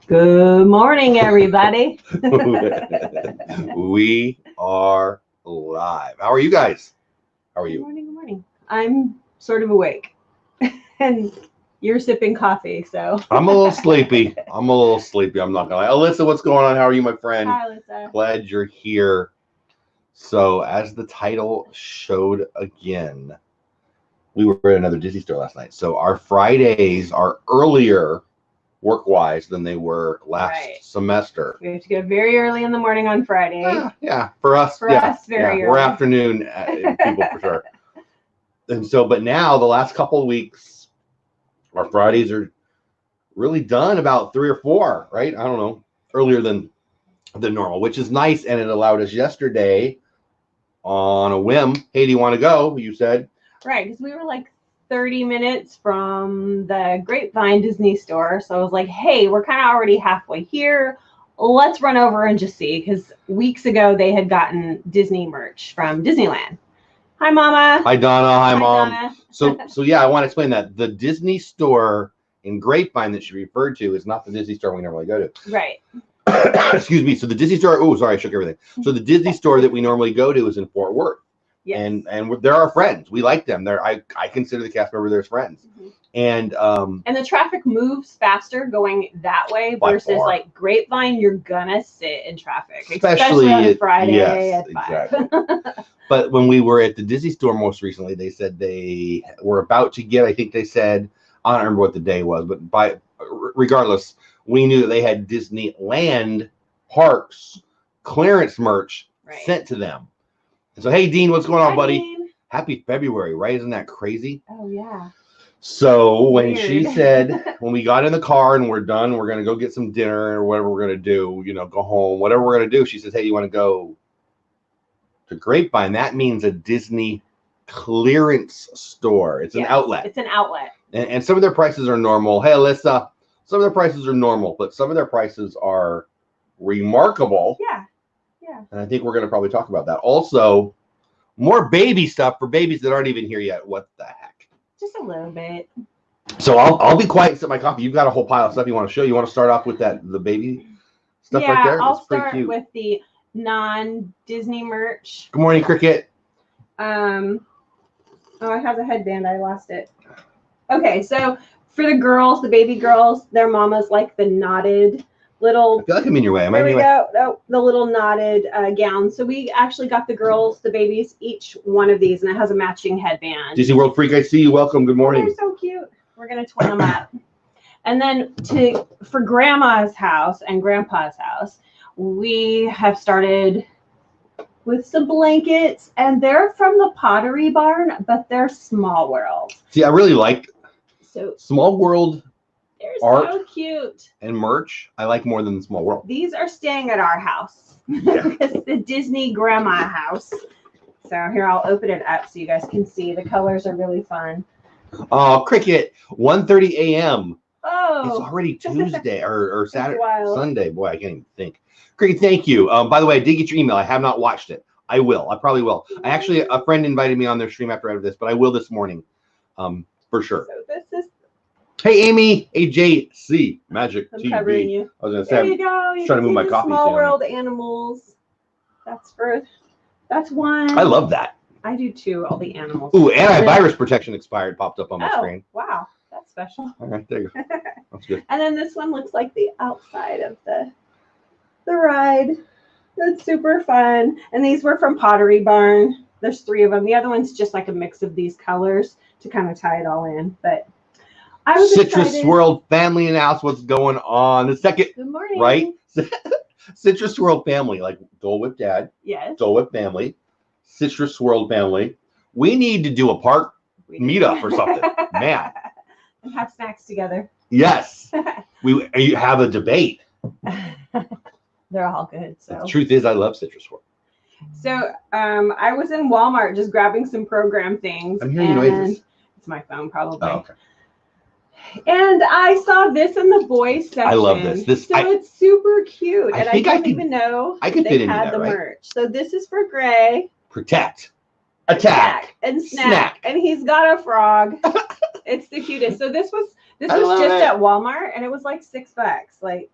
Good morning, everybody. We are live. How are you guys? How are Good you? morning, good morning. I'm sort of awake, and you're sipping coffee, so. I'm a little sleepy. I'm not gonna lie. Alyssa, what's going on? How are you, my friend? Hi, Lisa. Glad you're here. So, as the title showed again, we were at another Disney store last night. So, our Fridays are earlier work-wise than they were last semester. We have to go very early in the morning on Friday. Yeah, for us, very early. We're afternoon people for sure. And so, but now the last couple of weeks, our Fridays are really done about 3 or 4, right? I don't know, earlier than normal, which is nice. And it allowed us yesterday on a whim. Hey, do you want to go? You said. Right, because we were like 30 minutes from the Grapevine Disney store. So I was like, hey, we're kind of already halfway here. Let's run over and just see. Because weeks ago, they had gotten Disney merch from Disneyland. Hi, Mama. Hi, Donna. Hi, Mom. Donna. So yeah, I want to explain that. The Disney store in Grapevine that she referred to is not the Disney store we normally go to. Right. Excuse me. So the Disney store, oh, sorry, I shook everything. So the Disney store that we normally go to is in Fort Worth. Yes. And they're our friends. We like them. I consider the cast member their friends. Mm-hmm. And the traffic moves faster going that way versus like Grapevine. You're gonna sit in traffic, especially on Friday at 5. Exactly. But when we were at the Disney store most recently, they said they were about to get. I think they said, I don't remember what the day was, but regardless, we knew that they had Disneyland parks clearance merch sent to them. So hey, Dean, what's going on, Hi, buddy? Dean. Happy February, right? Isn't that crazy? Oh yeah. So when she said, when we got in the car and we're done, we're gonna go get some dinner or whatever we're gonna do, go home, whatever we're gonna do. She says, hey, you want to go to Grapevine? That means a Disney clearance store. It's an outlet. It's an outlet. And some of their prices are normal. Hey, Alyssa, some of their prices are normal, but some of their prices are remarkable. Yeah. And I think we're going to probably talk about that. Also, more baby stuff for babies that aren't even here yet. What the heck? Just a little bit. So I'll be quiet and sip my coffee. You've got a whole pile of stuff you want to show. You want to start off with the baby stuff right there? Yeah, I'll start with the non-Disney merch. Good morning, Cricket. Oh, I have a headband. I lost it. Okay, so for the girls, the baby girls, their mamas like the knotted little. I feel like I'm in your way. There we go. Oh, the little knotted gown. So we actually got the girls, the babies, each one of these, and it has a matching headband. Disney World Freak, I see you. Welcome. Good morning. They're so cute. We're gonna twin them up. And then for Grandma's house and Grandpa's house, we have started with some blankets, and they're from the Pottery Barn, but they're Small World. See, I really like Small World. They're art so cute. And merch, I like more than Small World. These are staying at our house. It's the Disney Grandma house. So here, I'll open it up so you guys can see. The colors are really fun. Oh, Cricket, 1:30 a.m. Oh. It's already Tuesday or Saturday, Sunday. Boy, I can't even think. Cricket, thank you. By the way, I did get your email. I have not watched it. I will. I probably will. A friend invited me on their stream after I read this, but I will this morning, for sure. So this is. Hey, Amy, AJC Magic I'm TV. Covering you. I was gonna say. There you go. I'm trying to move my coffee. Small World animals. That's one. I love that. I do too. All the animals. Ooh, antivirus protection expired. Popped up on my screen. Wow, that's special. All right, there you go. That's good. And then this one looks like the outside of the ride. That's super fun. And these were from Pottery Barn. There's 3 of them. The other one's just like a mix of these colors to kind of tie it all in. But I was Citrus excited. World family announced what's going on. The second, Good morning. Right? Citrus World family, like Dole Whip Dad. Yes. Dole Whip family. Citrus World family. We need to do a park meetup or something, man. And have snacks together. Yes. You have a debate. They're all good. So the truth is, I love Citrus World. So I was in Walmart just grabbing some program things. I'm hearing noises. It's my phone, probably. Oh, okay. And I saw this in the boys section. I love this. It's super cute. And I didn't even know I could fit into that, the right? merch. So this is for Gray. Protect. Attack. And snack. And he's got a frog. It's the cutest. So this was just at Walmart, and it was like $6. Like,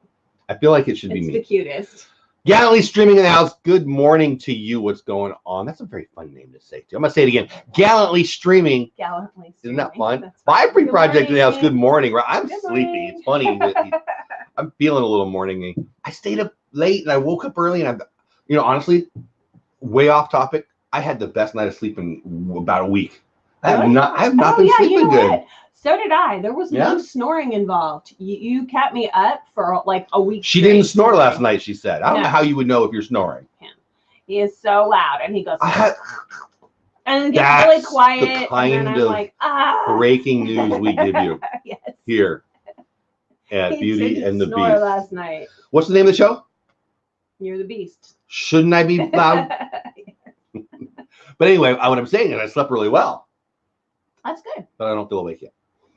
I feel like it should be It's me. the cutest. Gallantly streaming in the house. Good morning to you. What's going on? That's a very fun name to say too. I'm gonna say it again. Gallantly streaming. Gallantly streaming. Isn't that fun? That's fun. Vibree Good Project in the house. morning. Good morning. I'm Good sleepy. morning. It's funny. I'm feeling a little morning-y. I stayed up late and I woke up early and honestly, way off topic. I had the best night of sleep in about a week. I have not been sleeping good. What? So did I. There was no snoring involved. You kept me up for like a week. She didn't snore last night, she said. I don't know how you would know if you're snoring. He is so loud, and he goes, and then gets really quiet. The kind and then I'm of like, breaking news we give you yes. here at Beauty and the Beast. Last night. What's the name of the show? You're the Beast. Shouldn't I be loud? But anyway, what I'm saying is I slept really well. That's good. But I don't feel awake yet.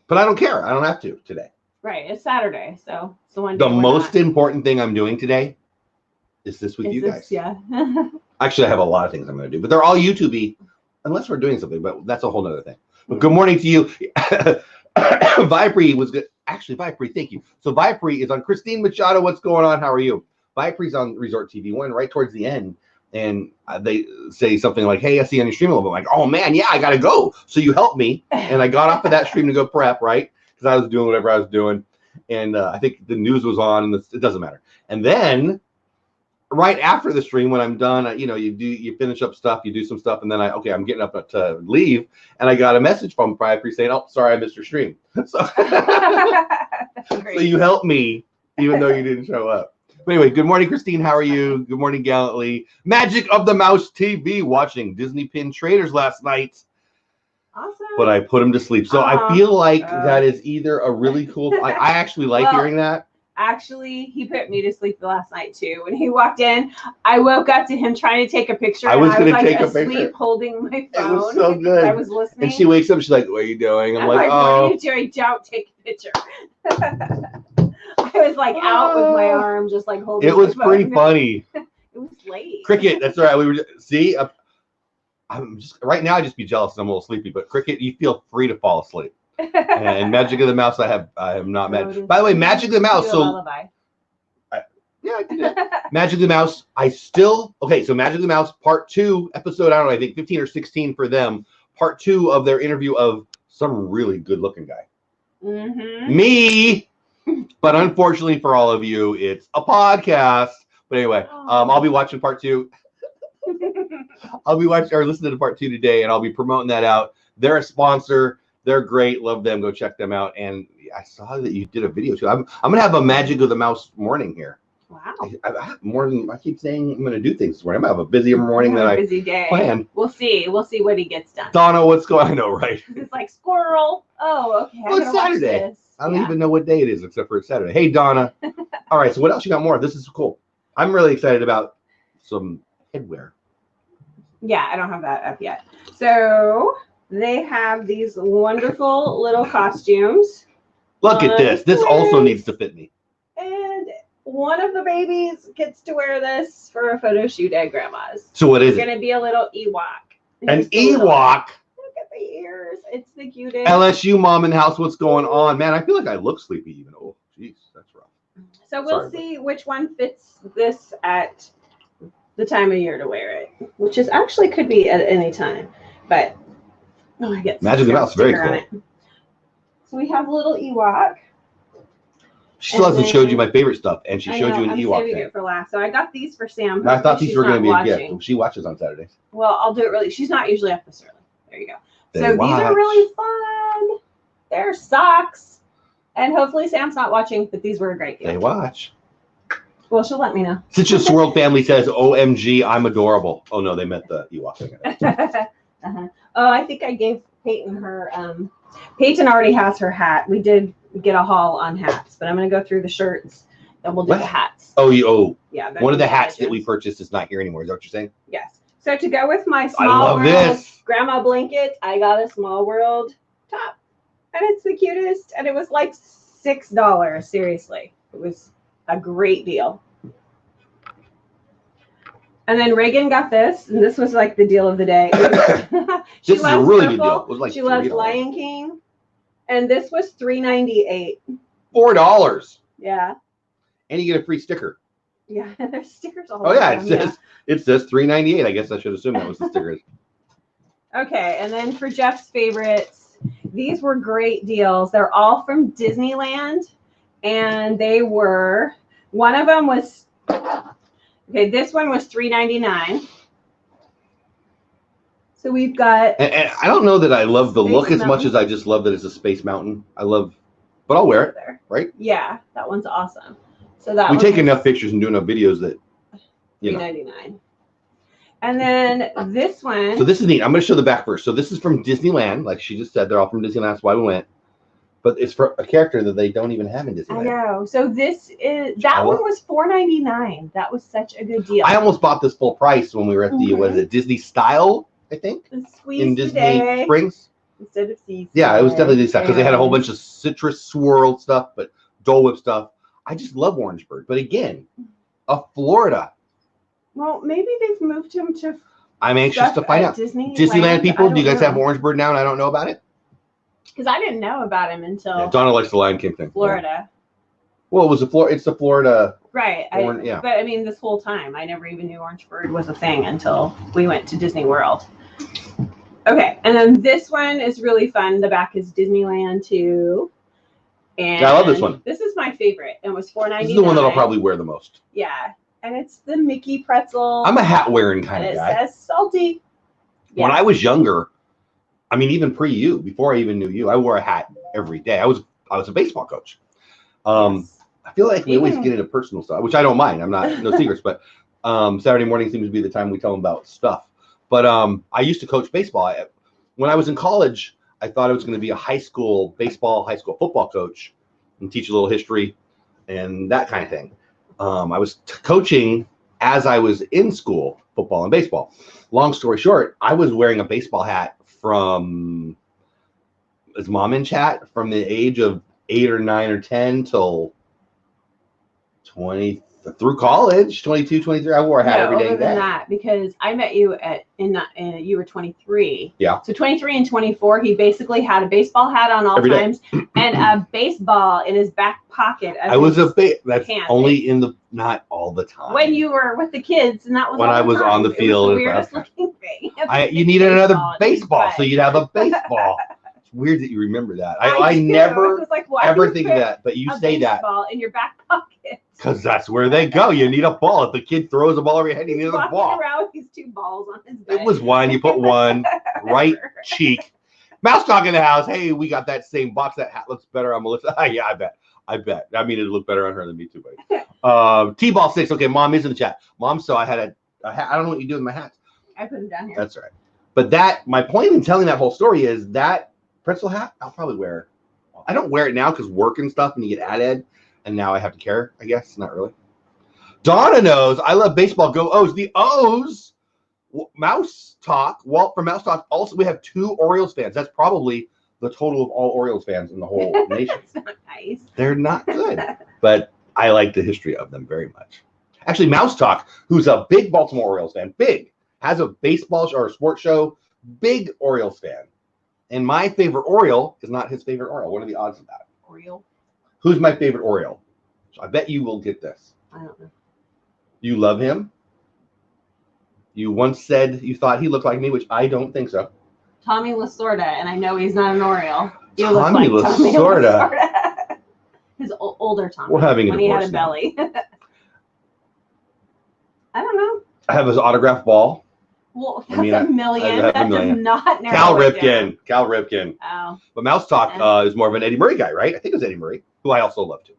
But I don't care. I don't have to today. Right. It's Saturday, so it's the one. The most important thing I'm doing today is this with you guys. Yeah. Actually, I have a lot of things I'm going to do, but they're all YouTube-y, unless we're doing something. But that's a whole other thing. But good morning to you. Vibree was good. Actually, Vibree, thank you. So Vibree is on. Christine Machado, what's going on? How are you? Vibree's on Resort TV One right towards the end. And they say something like, hey, I see you on your stream a little bit. I'm like, oh, man, yeah, I got to go. So you helped me. And I got off of that stream to go prep, right? Because I was doing whatever I was doing. And I think the news was on, and it doesn't matter. And then right after the stream, when I'm done, you finish up stuff, you do some stuff, and then I'm getting up to leave. And I got a message from Vibree saying, oh, sorry, I missed your stream. So you helped me, even though you didn't show up. But anyway, good morning, Christine. How are you? Good morning, Gallantly. Magic of the Mouse TV, watching Disney Pin Traders last night. Awesome. But I put him to sleep. So I feel like that is either a really cool. I actually like hearing that. Actually, he put me to sleep last night too. When he walked in, I woke up to him trying to take a picture. I was going to take a picture. Holding my phone. It was so good. I was listening. And she wakes up. She's like, "What are you doing?" I'm like, "Oh, what are you doing? Don't take a picture." I was like out with my arm, just like holding. It was pretty funny. It was late. Cricket, that's right. We were see. I'm just right now. I just be jealous. I'm a little sleepy, but Cricket, you feel free to fall asleep. And Magic of the Mouse, I am not mad. By the way, Magic of the Mouse. So yeah, I can do that. Magic of the Mouse. So Magic of the Mouse Part 2 episode. I don't know. I think 15 or 16 for them. Part 2 of their interview of some really good-looking guy. Mm-hmm. Me. But unfortunately for all of you, it's a podcast. But anyway, I'll be watching Part 2. I'll be watching or listening to Part 2 today, and I'll be promoting that out. They're a sponsor. They're great. Love them. Go check them out. And I saw that you did a video too. I'm gonna have a Magic of the Mouse morning here. Wow. I keep saying I'm gonna do things this morning. I'm gonna have a busier morning than I planned. We'll see what he gets done. Donna, what's going on? I know, right? It's like squirrel. Oh, okay. Well, it's Saturday. I don't even know what day it is except for it's Saturday. Hey, Donna. All right. So what else you got more? This is cool. I'm really excited about some headwear. Yeah, I don't have that up yet. So they have these wonderful little costumes. Look at this. This also needs to fit me. And one of the babies gets to wear this for a photo shoot at Grandma's. So what is It's going to be a little Ewok. An Ewok? Look at the ears. It's the cutest. LSU mom in the house. What's going on? Man, I feel like I look sleepy even. Oh, jeez, that's rough. So we'll see which one fits this at the time of year to wear it, which is actually could be at any time. But I get Magic of the Mouse, very cool. So we have little Ewok. She still hasn't showed you my favorite stuff, and she showed you an Ewok. I'm saving it for last. So I got these for Sam. I thought these were going to be a gift. She watches on Saturdays. Well, I'll do it really. She's not usually up this early. There you go. So these are really fun. They're socks. And hopefully Sam's not watching, but these were a great gift. They watch. Well, she'll let me know. Citrus Swirl family says, OMG, I'm adorable. Oh, no, they meant the Ewok. Oh, I think I gave Peyton her. Peyton already has her hat. We did get a haul on hats, but I'm going to go through the shirts and we'll do the hats. Yeah. One of the hats that we purchased is not here anymore. Is that what you're saying? Yes. So to go with my Small World grandma blanket, I got a Small World top. And it's the cutest. And it was like $6. Seriously. It was a great deal. And then Reagan got this, and this was like the deal of the day. This is a really good deal. It was like she loves Lion King, and this was $3.98. $4. Yeah. and you get a free sticker. Yeah, there's stickers all Oh over yeah, them, it says $3.98. I guess I should assume that was the stickers. Okay, and then for Jeff's favorites, these were great deals. They're all from Disneyland, and they were, one of them was, okay, this one was $3.99. So we've got, And I don't know that I love the Space look as much Mountain. as I just love that it's a Space Mountain. I love, but I'll wear it, there. right? Yeah, that one's awesome. So that We one take was enough pictures and do enough videos that, you know. $3.99. And then this one. So this is neat. I'm going to show the back first. So this is from Disneyland. Like she just said, they're all from Disneyland. That's why we went. But it's for a character that they don't even have in Disneyland. I know. So this is, that one was $4.99. That was such a good deal. I almost bought this full price when we were at the, what is it, Disney Style, I think? In Disney Springs. Instead of Seas. Yeah, it was definitely Disney Style because they had a whole bunch of citrus swirl stuff, but Dole Whip stuff. I just love Orangeburg. But again, Florida. Well, maybe they've moved him to. I'm anxious to find out. Disneyland people, do you guys have Orangeburg now and I don't know about it? Because I didn't know about him until. Yeah, Donna likes the Lion King thing. Florida. Well, it's the Florida. Right. Yeah. But I mean, this whole time, I never even knew Orangeburg was a thing until we went to Disney World. Okay, and then this one is really fun. The back is Disneyland too. And yeah, I love this one. This is my favorite. It was $4.99. This is the one that I'll probably wear the most. Yeah, and it's the Mickey pretzel. I'm a hat wearing kind of guy. It says salty. Yeah. When I was younger, I mean, even pre-you, before I even knew you, I wore a hat every day. I was a baseball coach. Yes. I feel like we always get into personal stuff, which I don't mind. I'm not, no secrets, but Saturday morning seems to be the time we tell them about stuff. But I used to coach baseball. When I was in college, I thought I was going to be a high school baseball, high school football coach and teach a little history and that kind of thing. I was coaching as I was in school, football and baseball. Long story short, I was wearing a baseball hat from, is mom in chat, from the age of 8 or 9 or 10 till 20, through college, 22, 23. I wore a hat every day. Older than that, because I met you you were 23. Yeah. So 23 and 24, he basically had a baseball hat on all times and a baseball in his back pocket. I was that's only in the, not all the time. When you were with the kids, and that was when I was on the field. It was the weirdest looking thing. You needed another baseball, so you'd have a baseball. It's weird that you remember that. I never ever think of that, but you say that. Baseball in your back pocket. Because that's where they go. You need a ball. If the kid throws a ball over your head, you need a ball. Around with these 2 balls on his bed. It was one. You put one right cheek. Mouse talk in the house. Hey, we got that same box. That hat looks better on Melissa. Yeah, I bet. I mean, it'd look better on her than me too, buddy. T-ball 6. Okay, mom is in the chat. Mom, so I had a hat. I don't know what you do with my hats. I put them down here. That's all right. But my point in telling that whole story is that pretzel hat, I'll probably wear. I don't wear it now because work and stuff, and you get ad. And now I have to care, I guess. Not really. Donna knows I love baseball. Go O's. The O's. Mouse Talk. Walt from Mouse Talk. Also, we have 2 Orioles fans. That's probably the total of all Orioles fans in the whole nation. That's not nice. They're not good. But I like the history of them very much. Actually, Mouse Talk, who's a big Baltimore Orioles fan, has a baseball show or a sports show, big Orioles fan. And my favorite Oriole is not his favorite Oriole. What are the odds of that? Oriole. Who's my favorite Oriole? So I bet you will get this. I don't know. You love him? You once said you thought he looked like me, which I don't think so. Tommy Lasorda, and I know he's not an Oriole. You Tommy Lasorda. His older Tommy. We're having a when he had a divorce belly. I don't know. I have his autograph ball. Well, that's a million. That does not narrow Cal it Ripken. down. Cal Ripken. Oh. But Mouse Talk is more of an Eddie Murray guy, right? I think it was Eddie Murray, who I also love too.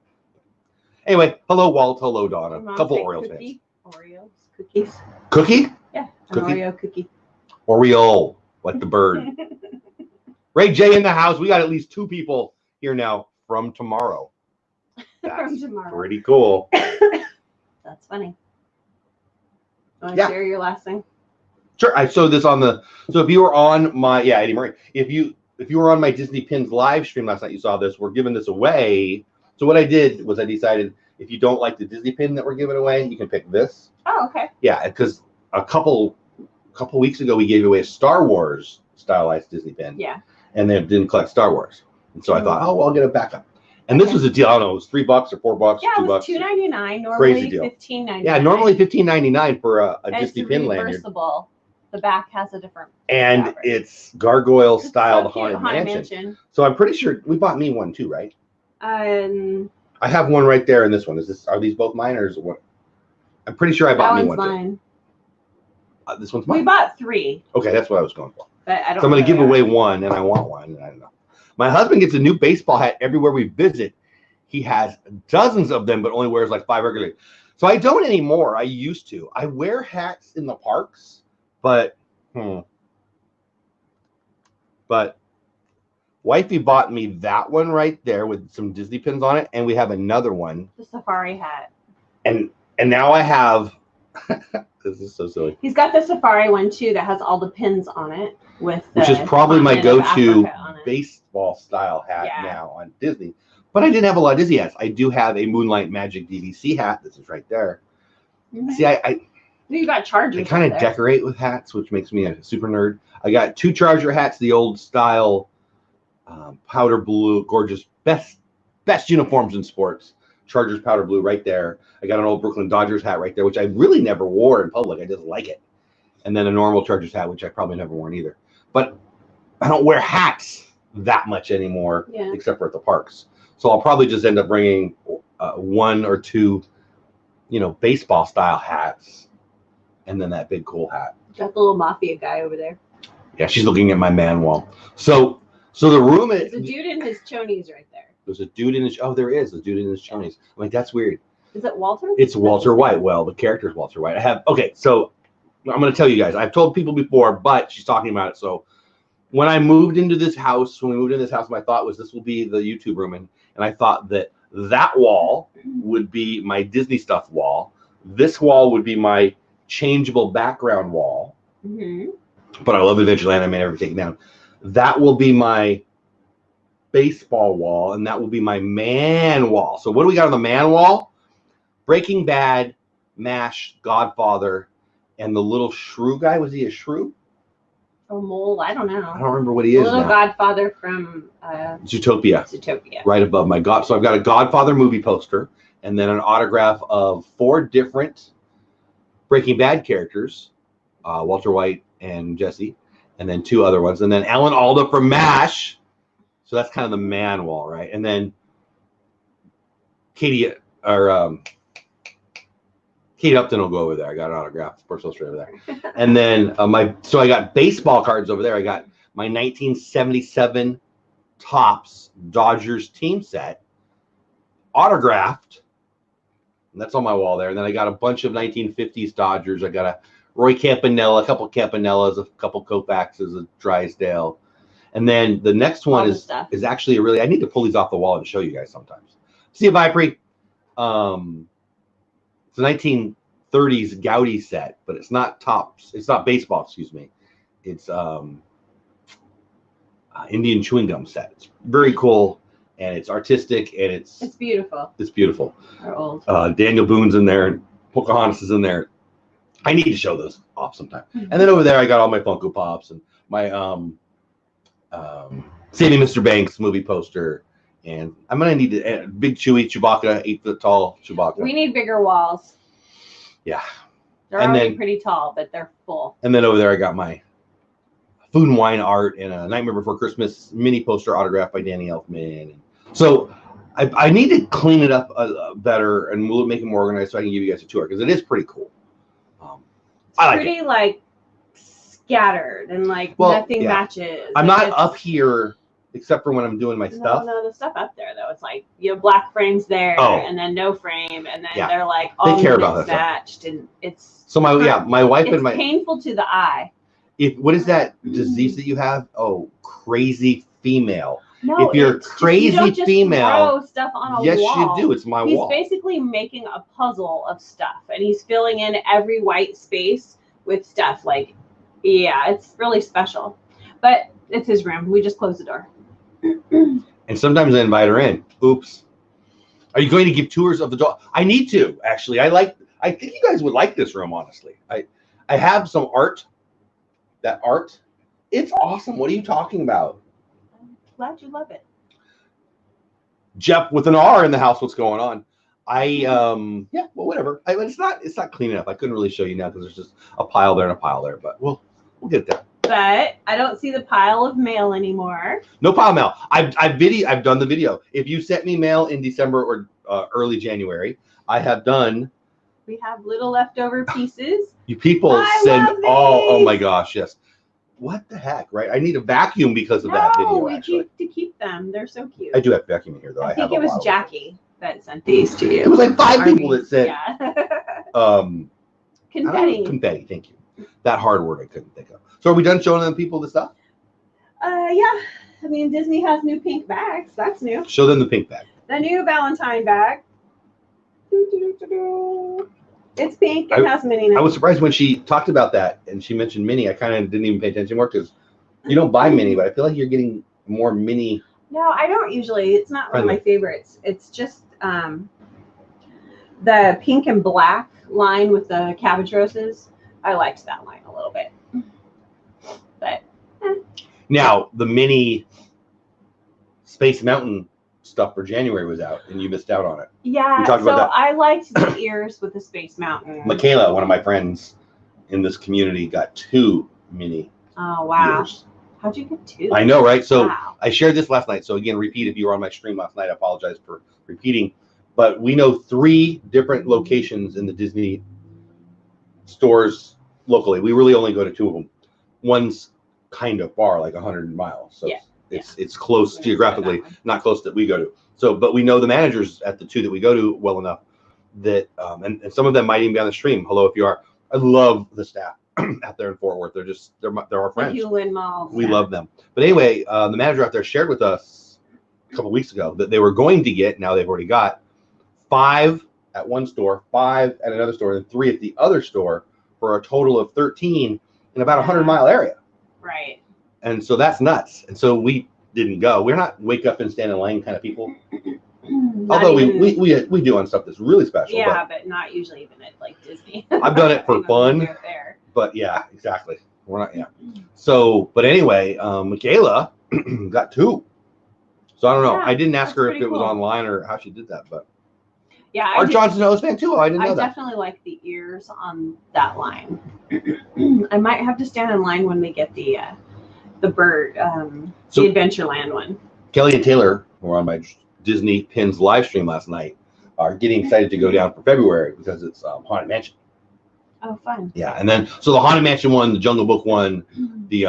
Anyway, hello Walt, hello Donna. A couple Orioles fans. Oreos, cookies. Cookie? Yeah, cookie? Oreo cookie. Oriole, like the bird. Ray J in the house. We got at least 2 people here now from tomorrow. That's from tomorrow. Pretty cool. That's funny. You want to share your last thing? Sure. I showed this on so if you were on my, Eddie Murray, if you were on my Disney Pins live stream last night, you saw this. We're giving this away. So what I did was I decided if you don't like the Disney pin that we're giving away, you can pick this. Oh, okay. Yeah, because a couple weeks ago we gave away a Star Wars stylized Disney pin. Yeah. And they didn't collect Star Wars. And so I thought, I'll get a backup. And this was a deal. I don't know. It was $3 or $4, Yeah, it $2. was $2.99. Normally Crazy deal. $15.99. Yeah, normally $15.99 for a And Disney it's pin lanyard. reversible. The back has a different And fabric. it's gargoyle style, so the Haunted Mansion. So I'm pretty sure we bought me one too, right? I have one right there in this one. Are these both mine or is it what? I'm pretty sure I bought me one. Mine. This one's mine. We bought 3. Okay, that's what I was going for. But I don't. So I'm going to give away one, and I want one. And I don't know. My husband gets a new baseball hat everywhere we visit. He has dozens of them, but only wears like 5 regularly. So I don't anymore. I used to. I wear hats in the parks, but wifey bought me that one right there with some Disney pins on it, and we have another one. The safari hat. And now I have. This is so silly. He's got the safari one too that has all the pins on it, which is probably my go-to baseball style hat now on Disney. But I didn't have a lot of Disney hats. I do have a Moonlight Magic DVC hat. This is right there. Mm-hmm. See, you got Chargers. I kind of decorate with hats, which makes me a super nerd. I got 2 Charger hats, the old style, powder blue, gorgeous, best uniforms in sports. Chargers powder blue right there. I got an old Brooklyn Dodgers hat right there, which I really never wore in public. I just like it. And then a normal Chargers hat, which I probably never worn either. But I don't wear hats that much anymore, except for at the parks. So I'll probably just end up bringing 1 or 2, baseball style hats, and then that big cool hat. Got the little mafia guy over there. Yeah, she's looking at my man wall. So the room is. There's a dude in his chonies right there. There's a dude in his. Oh, there is a dude in his chonies. I'm like, that's weird. Is it Walter? It's Walter White. Well, the character is Walter White. So I'm going to tell you guys. I've told people before, but she's talking about it. So when we moved into this house, my thought was this will be the YouTube room, and I thought that wall would be my Disney stuff wall. This wall would be my changeable background wall. Mm-hmm. But I love Adventureland. I may never take it down. That will be my baseball wall, and that will be my man wall. So what do we got on the man wall? Breaking Bad, MASH, Godfather, and the little shrew guy. Was he a shrew? A mole? I don't know. I don't remember what he is. The little Godfather from Zootopia. Right above my God. So I've got a Godfather movie poster, and then an autograph of 4 different Breaking Bad characters, Walter White and Jesse, and then 2 other ones, and then Alan Alda from MASH. So that's kind of the man wall, right? And then Kate Upton will go over there. I got an autograph, Sports Illustrated over there. And then I got baseball cards over there. I got my 1977 Topps Dodgers team set autographed. And that's on my wall there. And then I got a bunch of 1950s Dodgers. I got a Roy Campanella, a couple Campanellas, a couple Koufaxes, a Drysdale. And then the next one is actually I need to pull these off the wall and show you guys sometimes. See you, Vipri. It's a 1930s Gaudi set, but it's not Topps. It's not baseball, excuse me. It's Indian chewing gum set. It's very cool, and it's artistic, and it's beautiful. It's beautiful. They're old. Daniel Boone's in there, and Pocahontas is in there. I need to show those off sometime. Mm-hmm. And then over there, I got all my Funko Pops and my Saving Mr. Banks movie poster. And I'm going to need a big Chewbacca, 8 foot tall Chewbacca. We need bigger walls. Yeah. They're already pretty tall, but they're full. And then over there, I got my Food and Wine art and a Nightmare Before Christmas mini poster autographed by Danny Elfman. So I need to clean it up better, and we'll make it more organized so I can give you guys a tour, because it is pretty cool. It's pretty scattered and nothing matches. I'm not up here except for when I'm doing my stuff. No, the stuff up there though, it's you have black frames there, and then no frame, and then they're all matched, and it's so my wife and it's painful to the eye. What is that disease that you have? Oh, crazy female. No, if you're crazy you don't just female, throw stuff on a wall. Yes, you do. It's my wall. He's basically making a puzzle of stuff, and he's filling in every white space with stuff. It's really special. But it's his room. We just close the door. And sometimes I invite her in. Oops. Are you going to give tours of the dog? I need to, actually. I think you guys would like this room, honestly. I have some art. That art, it's awesome. What are you talking about? Glad you love it. Jeff with an R in the house. What's going on? Yeah, well, whatever. It's not clean enough. I couldn't really show you now because there's just a pile there and a pile there, but we'll get there. But I don't see the pile of mail anymore. No pile of mail. I've done the video. If you sent me mail in December or early January, I have done. We have little leftover pieces. You people send oh my gosh, yes. What the heck, right? I need a vacuum because of that video. No, we need to keep them. They're so cute. I do have vacuum in here though. I think it was Jackie that sent these to you. It was like 5 people that said confetti. Confetti, thank you. That hard word I couldn't think of. So are we done showing them people the stuff? Yeah. I mean, Disney has new pink bags. That's new. Show them the pink bag. The new Valentine bag. It's pink. It has Minnie now. I was surprised when she talked about that and she mentioned Minnie. I kind of didn't even pay attention more because you don't buy Minnie, but I feel like you're getting more Minnie. No, I don't usually. It's not one of my favorites. It's just the pink and black line with the cabbage roses. I liked that line a little bit. But now the Minnie Space Mountain stuff for January was out and you missed out on it. Yeah, we talked about that. I liked the ears with the Space Mountain. Michaela, one of my friends in this community, got 2 Minnie ears. How'd you get 2? I know, right? So I shared this last night. So again, repeat if you were on my stream last night. I apologize for repeating. But we know 3 different locations in the Disney stores locally. We really only go to 2 of them. One's kind of far, like 100 miles. So it's close geographically, not close that we go to. So, but we know the managers at the 2 that we go to well enough that, and some of them might even be on the stream. Hello, if you are. I love the staff out there in Fort Worth. They're our friends. We love them. But anyway, the manager out there shared with us a couple weeks ago that they were going to get, now they've already got 5 at one store, 5 at another store, and 3 at the other store for a total of 13 in about a 100-mile area. Right. And so that's nuts. And so we didn't go. We're not wake up and stand in line kind of people. Although we do on stuff that's really special. Yeah, but not usually even at like Disney. I've done it for fun. But yeah, exactly. We're not, yeah. So, but anyway, Michaela got 2. So I don't know. I didn't ask her if it was online or how she did that, but yeah, Art Johnson knows fan too. I didn't know that. I definitely like the ears on that line. I might have to stand in line when we get the bird, the Adventureland one. Kelly and Taylor, who were on my Disney Pins live stream last night, are getting excited to go down for February because it's Haunted Mansion. Oh, fun. Yeah, and then so the Haunted Mansion one, the Jungle Book one, the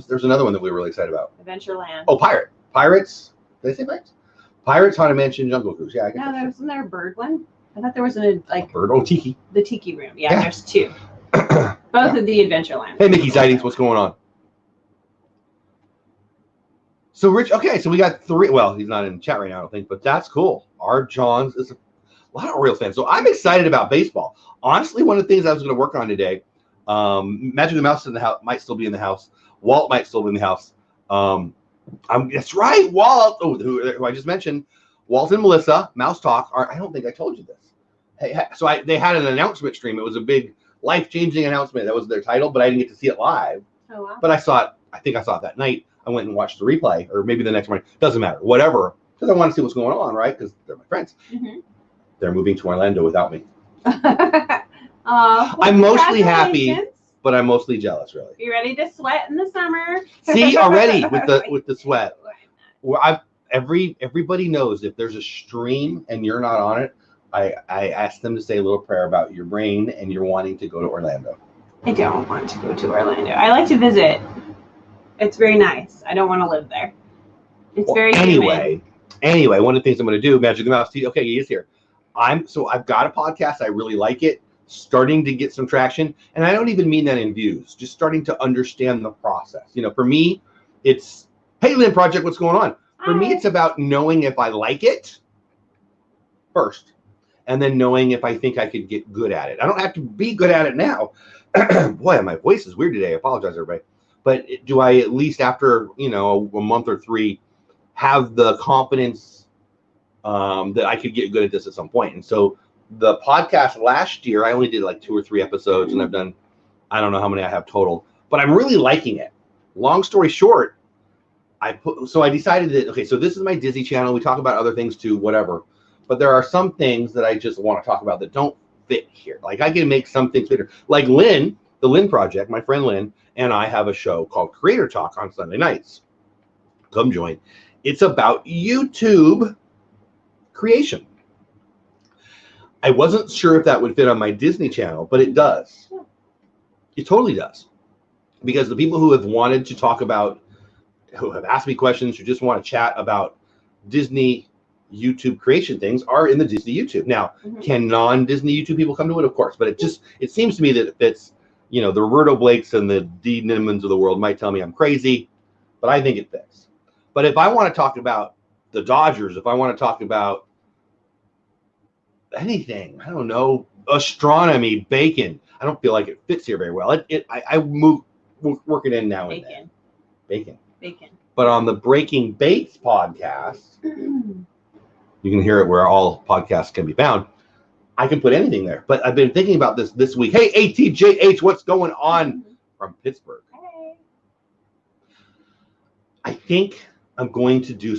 there's another one that we were really excited about. Adventureland. Oh, Pirates. Did I say Pirates? Pirates, Haunted Mansion, Jungle Cruise. Yeah, I guess. No, wasn't there a bird one? I thought there was a bird. Oh, Tiki. The Tiki room. Yeah. There's 2. Both of the Adventureland. Hey, Mickey Sightings, what's going on? So Rich, okay, so we got 3. Well, he's not in the chat right now, I don't think, but that's cool. Art Johns is a lot of Orioles fans. So I'm excited about baseball. Honestly, one of the things I was going to work on today, Magic the Mouse in the house might still be in the house. Walt might still be in the house. That's right, Walt. Oh, who I just mentioned, Walt and Melissa, Mouse Talk. I don't think I told you this. Hey, so they had an announcement stream. It was a big life-changing announcement. That was their title, but I didn't get to see it live. Oh wow! But I saw it. I think I saw it that night. I went and watched the replay, or maybe the next morning. Doesn't matter. Whatever, because I want to see what's going on, right? Because they're my friends. Mm-hmm. They're moving to Orlando without me. I'm mostly happy, but I'm mostly jealous, really. You ready to sweat in the summer? See, already with the sweat. Well, everybody knows if there's a stream and you're not on it, I ask them to say a little prayer about your brain and you're wanting to go to Orlando. I don't want to go to Orlando. I like to visit. It's very nice. I don't want to live there. It's very anyway, one of the things I'm going to do, Magic the Mouse. Okay, he is here. I've got a podcast. I really like it. Starting to get some traction, and I don't even mean that in views. Just starting to understand the process. You know, for me, it's hey, Lynn Project, what's going on? For me, it's about knowing if I like it first, and then knowing if I think I could get good at it. I don't have to be good at it now. Boy, my voice is weird today. I apologize, everybody. But do I at least after, a month or 3 have the confidence that I could get good at this at some point? And so the podcast last year, I only did like 2 or 3 episodes, and I've done, I don't know how many I have total, but I'm really liking it. Long story short, I decided that, okay, so this is my Disney channel. We talk about other things too, whatever. But there are some things that I just want to talk about that don't fit here. Like I can make some things fitter. Like Lynn, the Lynn Project, my friend Lynn, and I have a show called Creator Talk on Sunday nights. Come join. It's about YouTube creation. I wasn't sure if that would fit on my Disney channel, but it does. It totally does. Because the people who have wanted to talk about, who have asked me questions, who just want to chat about Disney YouTube creation things are in the Disney YouTube. Now, can non-Disney YouTube people come to it? Of course, but it seems to me that it fits, you know, the Roberto Blakes and the Dee Nimmans of the world might tell me I'm crazy, but I think it fits. But if I want to talk about the Dodgers, if I want to talk about anything, I don't know, astronomy, bacon, I don't feel like it fits here very well. I work it in now and then. Bacon. But on the Breaking Bates podcast, you can hear it where all podcasts can be found. I can put anything there. But I've been thinking about this week. Hey, ATJH, what's going on from Pittsburgh? Hey. I think I'm going to do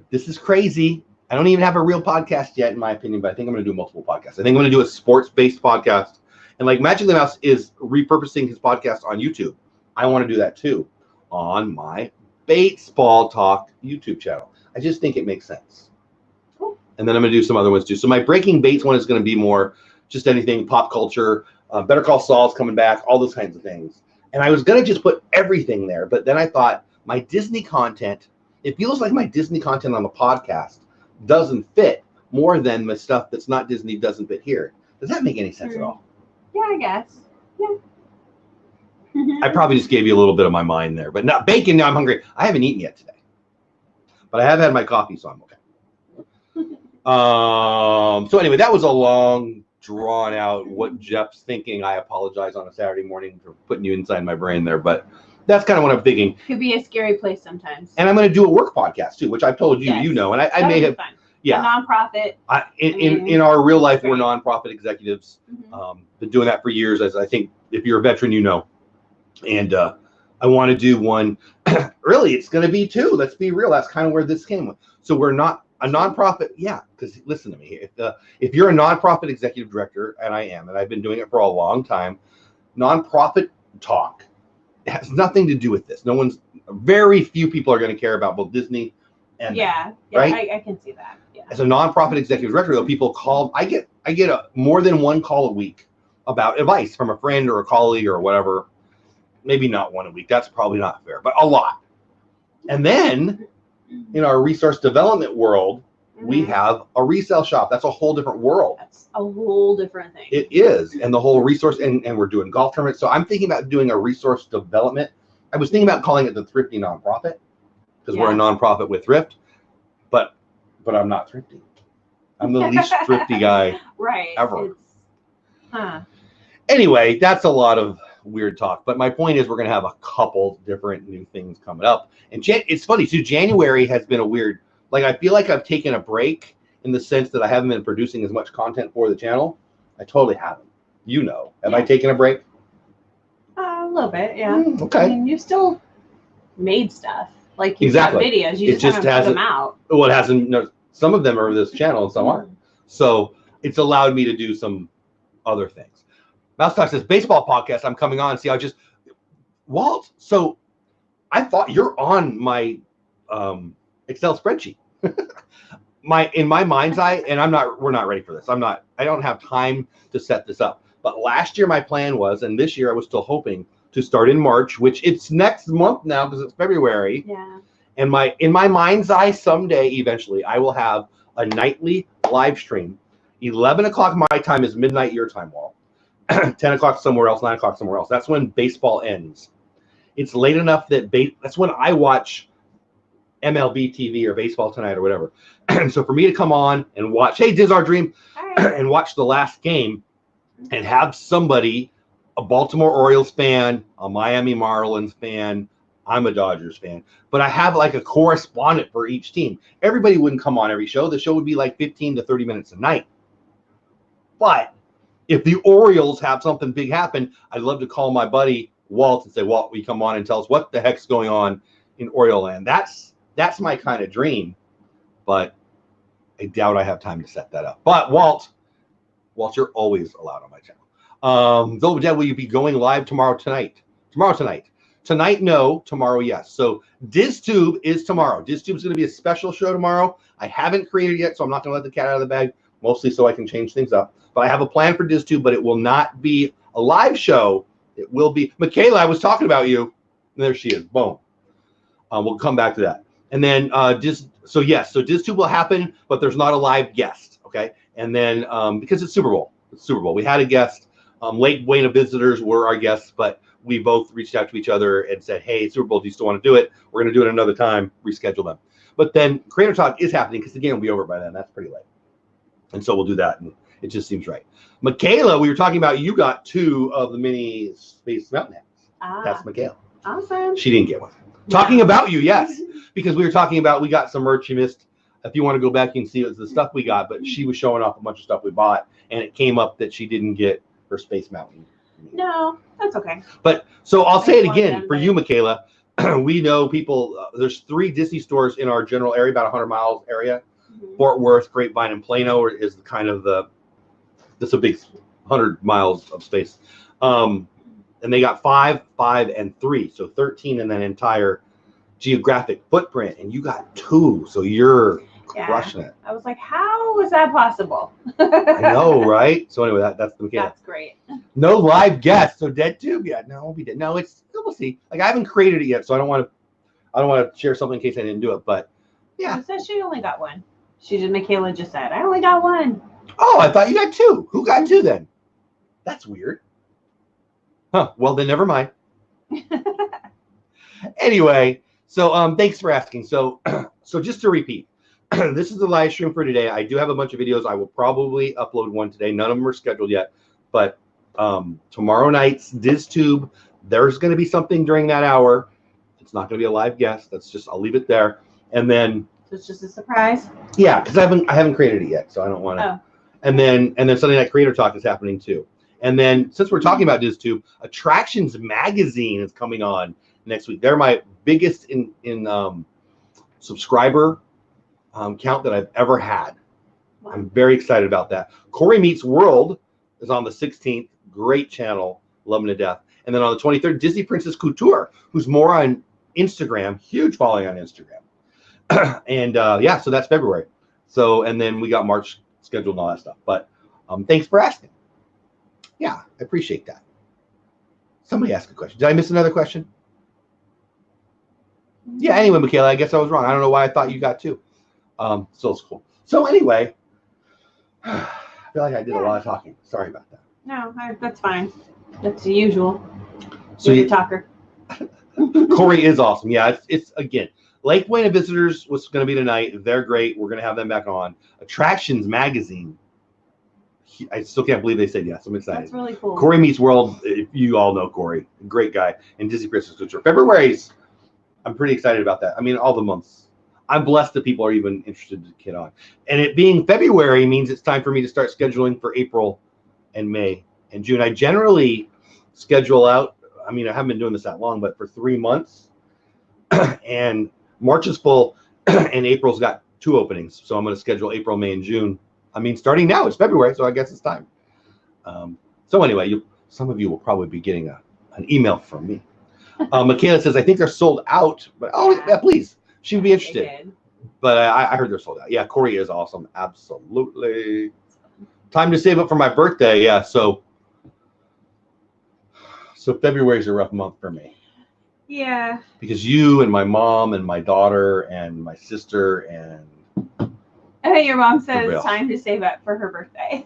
this is crazy. I don't even have a real podcast yet, in my opinion, but I think I'm going to do multiple podcasts. I think I'm going to do a sports-based podcast. And like Magic the Mouse is repurposing his podcast on YouTube. I want to do that too on my Batesball Talk YouTube channel. I just think it makes sense. Cool. And then I'm going to do some other ones too. So my Breaking Bates one is going to be more just anything pop culture. Better Call Saul's coming back, all those kinds of things. And I was going to just put everything there, but then I thought my Disney content, it feels like my Disney content on the podcast doesn't fit more than the stuff that's not Disney doesn't fit here. Does that make any sense at all? Yeah, I guess. Yeah. I probably just gave you a little bit of my mind there, but not bacon. Now I'm hungry. I haven't eaten yet today, but I have had my coffee, so I'm okay. So anyway, that was a long, drawn out what Jeff's thinking. I apologize on a Saturday morning for putting you inside my brain there, but that's kind of what I'm thinking. Could be a scary place sometimes. And I'm going to do a work podcast too, which I've told you, you know, and I may have, yeah, a nonprofit. In our real life, we're nonprofit executives. Been doing that for years, as I think if you're a veteran, you know. And I want to do one. Really, it's going to be two. Let's be real. That's kind of where this came with. So we're not a nonprofit. Yeah, because listen to me. If you're a nonprofit executive director, and I am, and I've been doing it for a long time, nonprofit talk has nothing to do with this. Very few people are going to care about both Disney and right? I can see that. Yeah. As a nonprofit executive director, though, people call. I get more than one call a week about advice from a friend or a colleague or whatever. Maybe not one a week. That's probably not fair, but a lot. And then in our resource development world, we have a resale shop. That's a whole different world. That's a whole different thing. It is. And the whole resource, and we're doing golf tournaments. So I'm thinking about doing a resource development. I was thinking about calling it the Thrifty Nonprofit because we're a nonprofit with thrift, but I'm not thrifty. I'm the least thrifty guy ever. Anyway, that's a lot of weird talk, but my point is we're going to have a couple different new things coming up. And it's funny too, January has been a weird, like I feel like I've taken a break in the sense that I haven't been producing as much content for the channel. I totally haven't. You know, have I taken a break? A little bit, yeah. Okay. I mean, you still made stuff, like you've got videos, you just haven't put them out. Well, it hasn't. No, some of them are this channel and some aren't. So it's allowed me to do some other things. Mouse Talk says, baseball podcast, I'm coming on. See, Walt, so I thought you're on my Excel spreadsheet. In my mind's eye, and we're not ready for this. I don't have time to set this up. But last year my plan was, and this year I was still hoping to start in March, which it's next month now because it's February. Yeah. And in my mind's eye, someday, eventually, I will have a nightly live stream. 11 o'clock my time is midnight your time, Walt. 10 o'clock somewhere else, 9 o'clock somewhere else. That's when baseball ends. It's late enough that that's when I watch MLB TV or Baseball Tonight or whatever. So for me to come on and watch, hey, Diz Our Dream, and watch the last game and have somebody, a Baltimore Orioles fan, a Miami Marlins fan, I'm a Dodgers fan, but I have like a correspondent for each team. Everybody wouldn't come on every show. The show would be like 15 to 30 minutes a night. But if the Orioles have something big happen, I'd love to call my buddy Walt and say, Walt, will you come on and tell us what the heck's going on in Oreo Land. That's my kind of dream, but I doubt I have time to set that up. But Walt, you're always allowed on my channel. Dole Whip, will you be going live tomorrow tonight? Tonight, no. Tomorrow, yes. So DizTube is tomorrow. DizTube is going to be a special show tomorrow. I haven't created it yet, so I'm not going to let the cat out of the bag, mostly so I can change things up. But I have a plan for DizTube, but it will not be a live show. It will be. Michaela, I was talking about you. There she is. Boom. We'll come back to that. And then so DizTube will happen, but there's not a live guest, okay? And then because it's Super Bowl. We had a guest. Lake Buena visitors were our guests, but we both reached out to each other and said, hey, Super Bowl, do you still want to do it? We're going to do it another time, reschedule them. But then Creator Talk is happening because the game will be over by then. That's pretty late. And so we'll do that, and it just seems right. Michaela, we were talking about, you got 2 of the mini Space Mountain hats. That's Michaela. Awesome. She didn't get one. Talking about you, yes, because we were talking about, we got some merch you missed. If you want to go back and see, it was the stuff we got, but she was showing off a bunch of stuff we bought, and it came up that she didn't get her Space Mountain. No, that's okay. But so I'll say it again for you, Michaela. We know people. There's 3 Disney stores in our general area, about 100 miles area. Fort Worth, Grapevine, and Plano is kind of that's a big 100 miles of space. And they got 5, 5, and 3, so 13 in that entire geographic footprint. And you got 2, so you're crushing it. I was like, how was that possible? I know, right? So anyway, that's the Michaela. That's great. No live guests. So Dead Tube, yeah, no, we did. No, we'll see. Like, I haven't created it yet, so I don't want to share something in case I didn't do it. But yeah, It says she only got 1. Michaela just said, I only got 1. Oh, I thought you got 2. Who got 2 then? That's weird. Huh? Well, then never mind. Anyway, so thanks for asking. So just to repeat. This is the live stream for today. I do have a bunch of videos. I will probably upload one today. None of them are scheduled yet. But tomorrow night's DizTube, there's going to be something during that hour. It's not going to be a live guest. I'll leave it there. And then So it's just a surprise? Yeah, because I haven't created it yet, so I don't want to. Oh. And then Sunday Night Creator Talk is happening too. And then since we're talking about DizTube, Attractions Magazine is coming on next week. They're my biggest in subscriber count that I've ever had. Wow. I'm very excited about that. Corey Meets World is on the 16th. Great channel. Love him to death. And then on the 23rd, Disney Princess Couture, who's more on Instagram. Huge following on Instagram. And yeah, so that's February. So, and then we got March scheduled and all that stuff. But thanks for asking. Yeah, I appreciate that. Somebody asked a question. Did I miss another question? Yeah, anyway, Michaela, I guess I was wrong. I don't know why I thought you got 2. So it's cool. So anyway, I feel like I did a lot of talking. Sorry about that. No, that's fine. That's the usual. So you're a talker. Corey is awesome. Yeah, it's again, Lake Buena visitors was going to be tonight. They're great. We're going to have them back on. Attractions Magazine. I still can't believe they said yes. I'm excited. That's really cool. Corey Meets World. You all know Corey. Great guy. And Disney Princess Couture. February's, I'm pretty excited about that. I mean, all the months. I'm blessed that people are even interested to get on. And it being February means it's time for me to start scheduling for April and May and June. I generally schedule out, I mean, I haven't been doing this that long, but for 3 months. And March is full and April's got 2 openings. So I'm going to schedule April, May, and June. I mean, starting now, it's February, so I guess it's time. So anyway, some of you will probably be getting an email from me. Michaela says, I think they're sold out, but yeah, please. She would be interested. But I heard they're sold out. Yeah, Corey is awesome. Absolutely. Time to save up for my birthday. Yeah, so February is a rough month for me. Yeah. Because you and my mom and my daughter and my sister and your mom says it's time to save up for her birthday.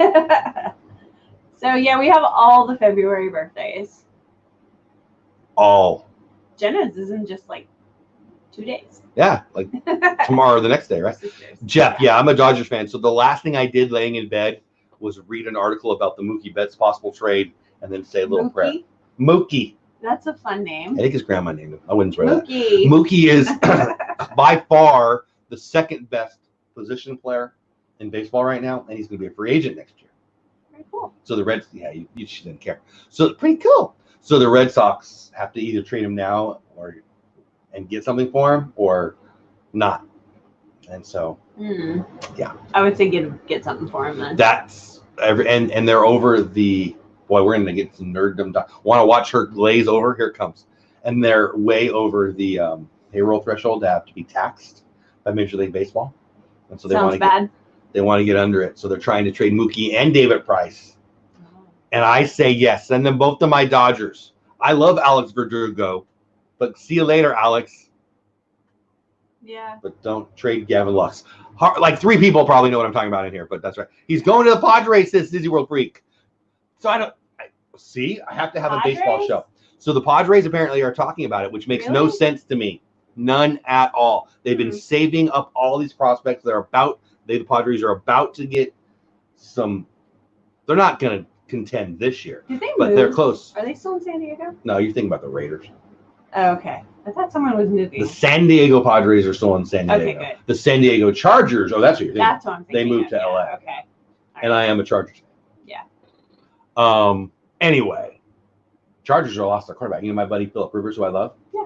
So yeah, we have all the February birthdays. All. Jenna's is in just like 2 days. Yeah, like tomorrow or the next day, right? Jeff, yeah, I'm a Dodgers fan. So the last thing I did laying in bed was read an article about the Mookie Betts possible trade and then say a little prayer. Mookie. That's a fun name. I think his grandma named him. I wouldn't swear that. Mookie. Mookie is by far the second best position player in baseball right now, and he's going to be a free agent next year. Very cool. So the Reds, yeah, you shouldn't care. So pretty cool. So the Red Sox have to either trade him now or and get something for him or not. And so, yeah, I would say get something for him then. That's and they're over the boy. We're gonna get some nerddom. Want to watch her glaze over? Here it comes. And they're way over the payroll threshold to have to be taxed by Major League Baseball, and so they want to get under it. So they're trying to trade Mookie and David Price, and I say yes. Send them both to my Dodgers. I love Alex Verdugo, but see you later, Alex. Yeah. But don't trade Gavin Lux. Like 3 people probably know what I'm talking about in here, but that's right. He's going to the Padres, says Disney World Freak. So I have to have a baseball show. So the Padres apparently are talking about it, which makes no sense to me. None at all. They've been saving up all these prospects. The Padres are about to get some. They're not going to contend this year. Did they but move? They're close. Are they still in San Diego? No, you're thinking about the Raiders. Oh, okay. I thought someone was moving. The San Diego Padres are still in San Diego. Okay, good. The San Diego Chargers. Oh, that's what you're thinking. That's what I'm thinking. They moved to LA. Okay. All and I am a Chargers fan. Yeah. Anyway, Chargers are lost their quarterback. You know my buddy Philip Rivers, who I love? Yeah.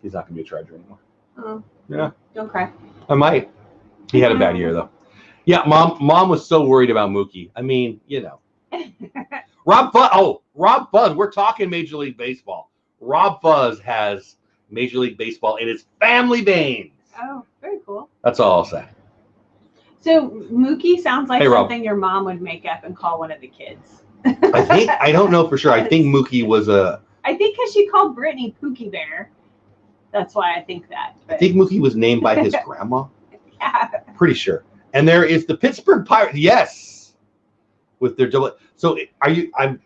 He's not going to be a Charger anymore. Oh. Yeah. Don't cry. I might. He had a bad year, though. Yeah, Mom was so worried about Mookie. I mean, you know. Rob Fuzz. We're talking Major League Baseball. Rob Fuzz has Major League Baseball in his family veins. Oh, very cool. That's all I'll say. So Mookie sounds like something Rob. your mom would make up and call one of the kids. I don't know for sure. I think Mookie was I think because she called Brittany Pookie Bear. That's why I think that. But. I think Mookie was named by his grandma. Yeah. Pretty sure. And there is the Pittsburgh Pirates. Yes. With their double. So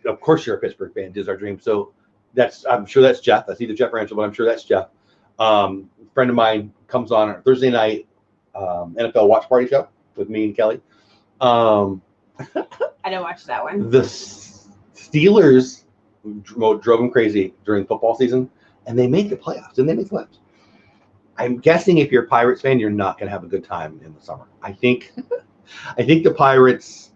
of course you're a Pittsburgh fan. It is our dream. So I'm sure that's Jeff. That's either Jeff or Angela, but I'm sure that's Jeff. A friend of mine comes on a Thursday night NFL watch party show with me and Kelly. I didn't watch that one. The Steelers drove him crazy during football season, and they made the playoffs. Didn't they make the playoffs? I'm guessing if you're a Pirates fan, you're not going to have a good time in the summer. I think the Pirates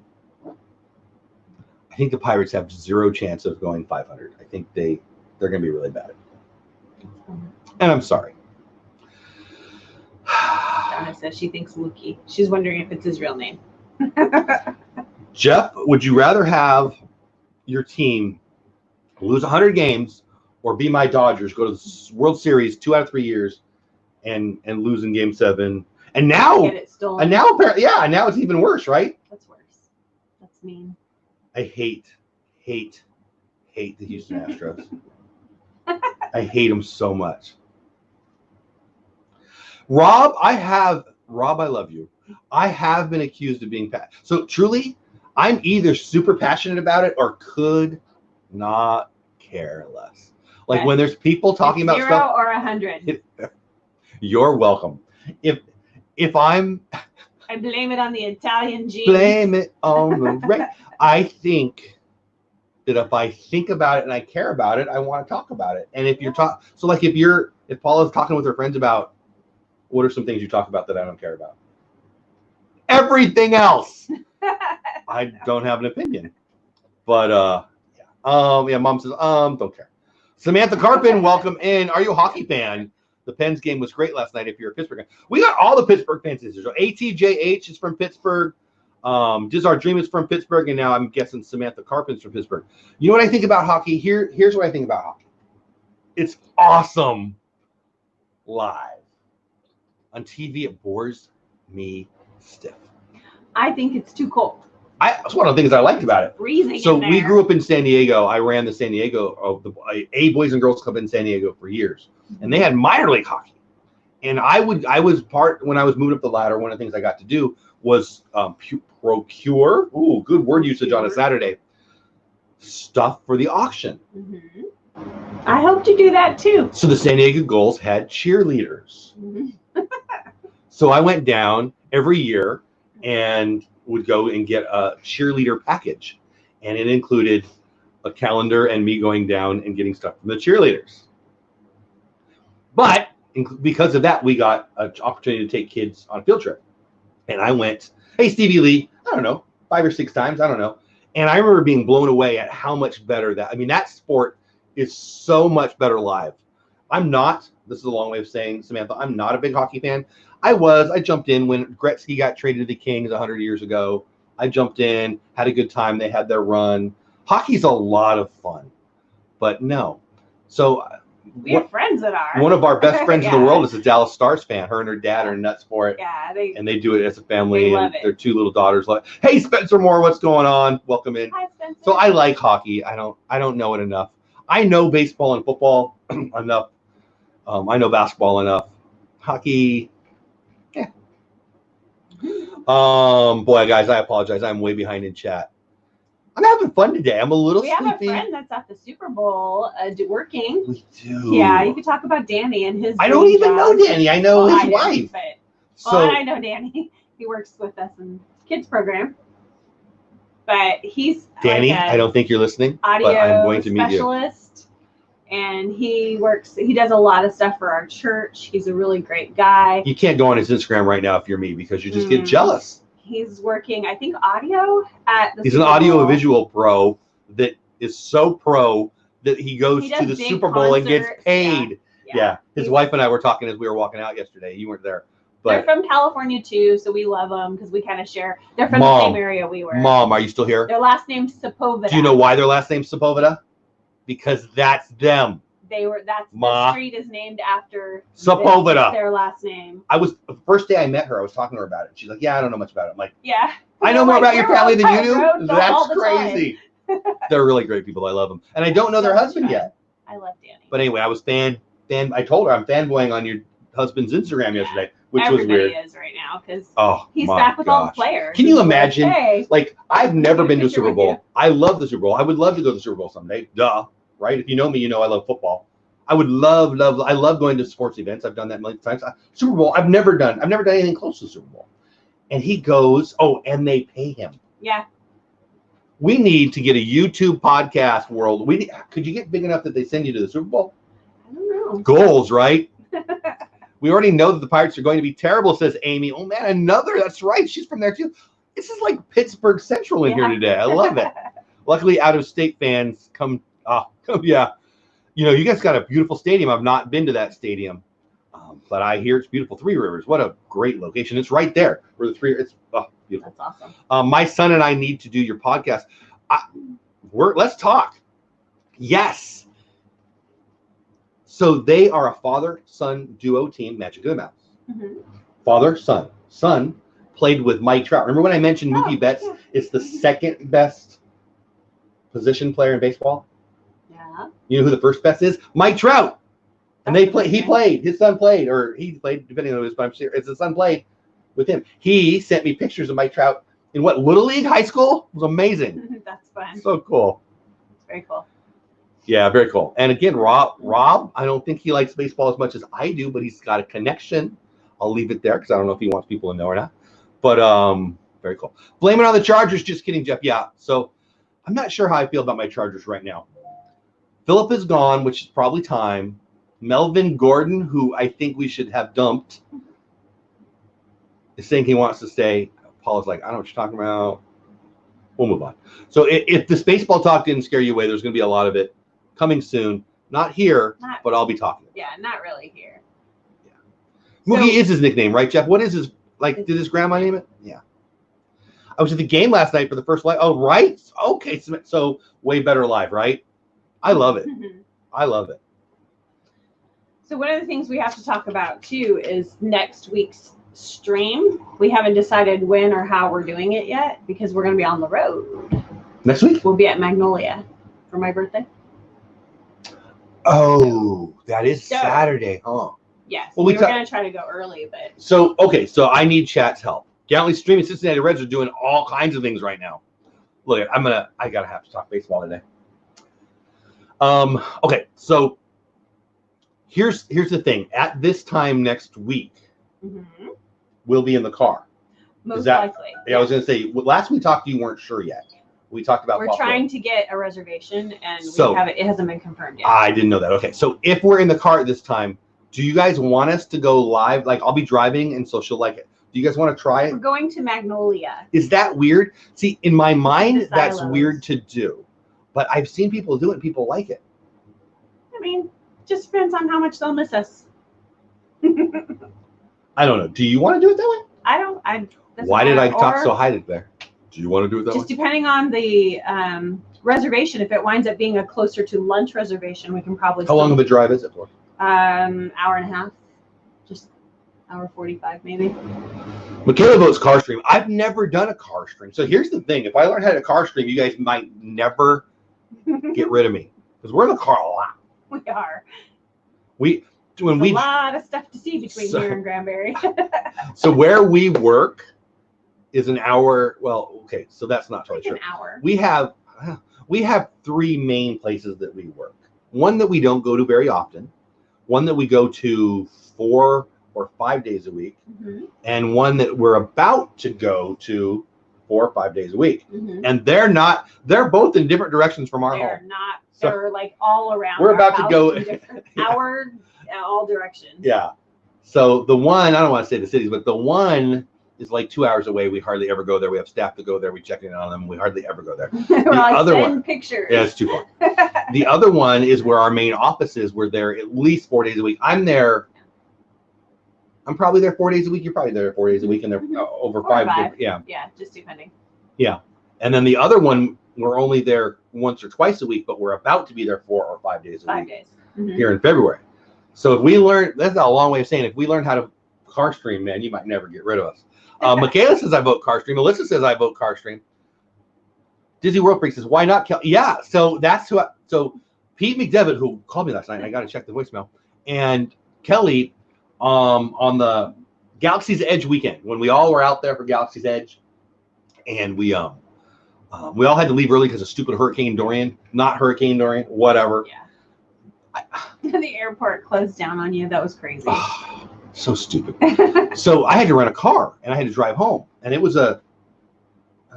have zero chance of going 500. I think they're going to be really bad. And I'm sorry. Donna says she thinks Mookie. She's wondering if it's his real name. Jeff, would you rather have your team lose 100 games or be my Dodgers, go to the World Series 2 out of 3 years and lose in Game 7? And now, get it stolen. And now it's even worse, right? That's worse. That's mean. I hate the Houston Astros. I hate them so much. Rob, I love you. I have been accused of being passionate. So truly, I'm either super passionate about it or could not care less. Like when there's people talking about 0 stuff. or 100. You're welcome. If I'm. I blame it on the Italian genes. Blame it on the rain. I think that if I think about it and I care about it, I want to talk about it. And if you're if Paula's talking with her friends about what are some things you talk about that I don't care about? Everything else. I don't have an opinion. But Mom says, don't care. Samantha Carpin, welcome in. Are you a hockey fan? The Pens game was great last night if you're a Pittsburgh fan. We got all the Pittsburgh fans this year. So ATJH is from Pittsburgh. Just Our Dream is from Pittsburgh, and now I'm guessing Samantha Carpin's from Pittsburgh. You know what I think about hockey? Here's what I think about hockey. It's awesome live. On TV, it bores me stiff. I think it's too cold. That's one of the things I liked about it. Freezing. So we grew up in San Diego. I ran the San Diego a Boys and Girls Club in San Diego for years, and they had minor league hockey. And I was part when I was moving up the ladder. One of the things I got to do was procure. Ooh, good word usage on a Saturday. Stuff for the auction. Mm-hmm. I hope to do that too. So the San Diego Gulls had cheerleaders. Mm-hmm. So I went down every year and would go and get a cheerleader package. And it included a calendar and me going down and getting stuff from the cheerleaders. But because of that, we got an opportunity to take kids on a field trip. And I went, hey, Stevie Lee, I don't know, 5 or 6 times, I don't know. And I remember being blown away at how much better that sport is so much better live. I'm not this is a long way of saying, Samantha, I'm not a big hockey fan. I jumped in when Gretzky got traded to the Kings 100 years ago. I jumped in, had a good time. They had their run. Hockey's a lot of fun, but no. So we have friends that are. One of our best friends Yeah. in the world is a Dallas Stars fan. Her and her dad are nuts for it. Yeah, and they do it as a family. They and love it. their 2 little daughters like, hey, Spencer Moore, what's going on? Welcome in. Hi, Spencer. So I like hockey. I don't know it enough. I know baseball and football enough. I know basketball enough. Hockey, yeah. Boy, guys, I apologize. I'm way behind in chat. I'm having fun today. I'm a little sleepy. We have a friend that's at the Super Bowl working. We do. Yeah, you could talk about Danny and his. I don't even know Danny. I know his wife. I know Danny. He works with us in kids program. But he's Danny. like I don't think you're listening. Audio but I'm going to meet you. specialist, and he does a lot of stuff for our church. He's a really great guy. You can't go on his Instagram right now if you're me because you just get jealous. He's working, I think, audio at the He's Super an audio Bowl. visual pro that is so pro that he goes to the big Super Bowl and gets concerts. paid. Yeah. His He's- wife and I were talking as we were walking out yesterday. You weren't there. They're But from California too, so we love them because we kind of share. They're from the Mom. same area we were. Mom, are you still here? Their last name's Sepulveda. Do you know why their last name's Sepulveda? Because that's them. That's Ma. the street is named after Sepulveda. their last name. The first day I met her, I was talking to her about it. She's like, yeah, I don't know much about it. I'm like, Yeah. I know more about your family than you do? All That's the crazy. They're really great people. I love them. And I don't know their husband yet. I love Danny. But anyway, I was I told her I'm fanboying on your husband's Instagram yesterday, which Everybody was weird. is right now because He's back with all the players. Can you It's like, imagine? hey, Like, I've never been to a picture Super with Bowl. you. I love the Super Bowl. I would love to go to the Super Bowl someday. Duh. Right? If you know me, you know I love football. I would I love going to sports events. I've done that many times. Super Bowl, I've never done anything close to the Super Bowl. And he goes, and they pay him. Yeah. We need to get a YouTube podcast world. Could you get big enough that they send you to the Super Bowl? I don't know. Goals, right? We already know that the Pirates are going to be terrible, says Amy. Oh, man, another. That's right. She's from there, too. This is like Pittsburgh Central in here today. I love it. Luckily, out-of-state fans come. Yeah. You know, you guys got a beautiful stadium. I've not been to that stadium, but I hear it's beautiful. Three Rivers. What a great location. It's right there where it's beautiful. That's awesome. My son and I need to do your podcast. Let's talk. Yes. So they are a father-son duo team, Magic of the Mouse. Mm-hmm. Father-son. Son played with Mike Trout. Remember when I mentioned Mookie Betts is the second best position player in baseball? Yeah. You know who the first best is? Mike Trout. And he played, his son played, depending on who it is, but I'm serious. His son played with him. He sent me pictures of Mike Trout in Little League, high school? It was amazing. That's fun. So cool. It's very cool. Yeah, very cool. And again, Rob, I don't think he likes baseball as much as I do, but he's got a connection. I'll leave it there because I don't know if he wants people to know or not. But very cool. Blame it on the Chargers. Just kidding, Jeff. Yeah. So I'm not sure how I feel about my Chargers right now. Phillip is gone, which is probably time. Melvin Gordon, who I think we should have dumped, is saying he wants to stay. Paul is like, I don't know what you're talking about. We'll move on. So if this baseball talk didn't scare you away, there's going to be a lot of it coming soon. Not here, but I'll be talking. Yeah, not really here. Yeah. Mookie is his nickname, right, Jeff? What is his, did his grandma name it? Yeah. I was at the game last night for the first live. Oh, right? Okay, so way better live, right? I love it. I love it. So one of the things we have to talk about, too, is next week's stream. We haven't decided when or how we're doing it yet because we're going to be on the road. Next week? We'll be at Magnolia for my birthday. Oh, that is Saturday, huh? Yes. Well, we were going to try to go early, but... So I need chat's help. Gallantly Streaming Cincinnati Reds are doing all kinds of things right now. Look, I got to have to talk baseball today. Okay, so here's the thing. At this time next week, we'll be in the car. Most likely. Yeah, I was going to say, last we talked, you weren't sure yet. We talked about We're trying to get a reservation, and it hasn't been confirmed yet. I didn't know that. Okay, so if we're in the car at this time, do you guys want us to go live? I'll be driving, and so she'll like it. Do you guys want to try it? We're going to Magnolia. Is that weird? See, in my mind, that's weird to do. But I've seen people do it, and people like it. I mean, just depends on how much they'll miss us. I don't know. Do you want to do it that way? I don't. Why did I talk Or so high there? Do you want to do it that just way? depending on the reservation. If it winds up being a closer to lunch reservation, we can probably. How long of a drive is it for? Hour and a half, just hour 45 maybe. Michaela votes car stream. I've never done a car stream. So here's the thing. If I learned how to car stream, you guys might never get rid of me. Because we're in the car a lot. We are. When a lot of stuff to see between here and Granbury. So where we work is an hour. Well, okay, so that's not totally true. An hour. We have three main places that we work. One that we don't go to very often. One that we go to 4 or 5 days a week, and one that we're about to go to 4 or 5 days a week. And they're both in different directions from our home. They're not. They're like all around. We're about to go hour, all directions. Yeah. So the one, I don't want to say the cities, but the one is like 2 hours away. We hardly ever go there. We have staff to go there. We check in on them. We hardly ever go there. The other one, pictures. Yeah, it's too far. The other one is where our main office is. We're there at least 4 days a week. I'm probably there 4 days a week. You're probably there 4 days a week, and they're over 5. Yeah. Yeah, just depending. Yeah. And then the other one, we're only there once or twice a week, but we're about to be there 4 or 5 days a week. 5 days. Here in February. So if we learn, that's a long way of saying, if we learn how to car stream, man, you might never get rid of us. Michaela says I vote car stream. Alyssa says I vote car stream. Disney World Freak says, why not Kelly? Yeah, so that's so Pete McDevitt, who called me last night, and I got to check the voicemail, and Kelly on the Galaxy's Edge weekend, when we all were out there for Galaxy's Edge, and we all had to leave early because of stupid Hurricane Dorian, not Hurricane Dorian, whatever. Yeah. The airport closed down on you. That was crazy. So stupid. So I had to rent a car and I had to drive home, and it was it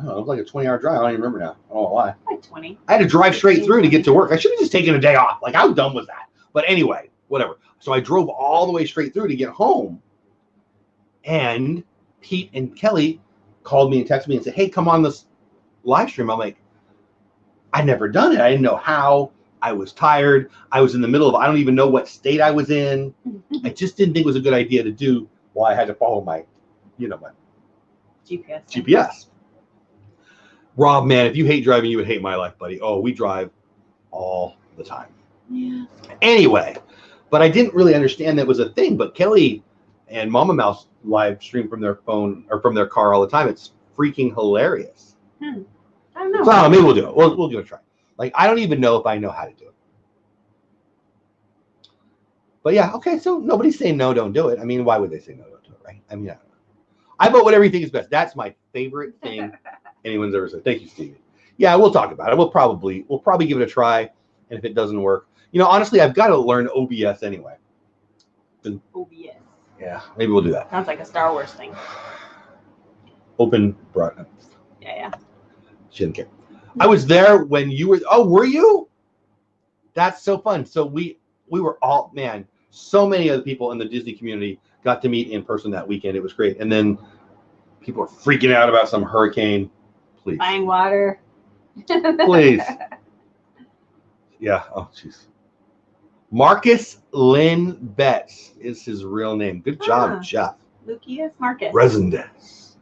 was like a 20-hour drive. I don't even remember now. I don't know why. Like 20. I had to drive straight through to get to work. I should have just taken a day off. Like, how dumb was that? But anyway, whatever. So I drove all the way straight through to get home, and Pete and Kelly called me and texted me and said, hey, come on this live stream. I'm like, I'd never done it. I didn't know how. I was tired. I was in the middle of, I don't even know what state I was in. I just didn't think it was a good idea to do while I had to follow my GPS. Rob, man, if you hate driving, you would hate my life, buddy. Oh, we drive all the time. Yeah. Anyway, but I didn't really understand that was a thing. But Kelly and Mama Mouse live stream from their phone or from their car all the time. It's freaking hilarious. I don't know. So maybe we'll do it. We'll give it a try. Like, I don't even know if I know how to do it. But yeah, okay, so nobody's saying no, don't do it. I mean, why would they say no, don't do it, right? I mean, I don't know. I vote whatever you think is best. That's my favorite thing anyone's ever said. Thank you, Stevie. Yeah, we'll talk about it. We'll probably give it a try, and if it doesn't work, honestly, I've got to learn OBS anyway. OBS. Yeah, maybe we'll do that. Sounds like a Star Wars thing. Open broadcast. Yeah. She didn't care. I was there when you were. Oh, were you? That's so fun. So we were all, man, so many of the people in the Disney community got to meet in person that weekend. It was great. And then people were freaking out about some hurricane. Please. Buying water. Please. Yeah. Oh, jeez. Marcus Lynn Betts is his real name. Good job, Jeff. Lucius Marcus. Resendez.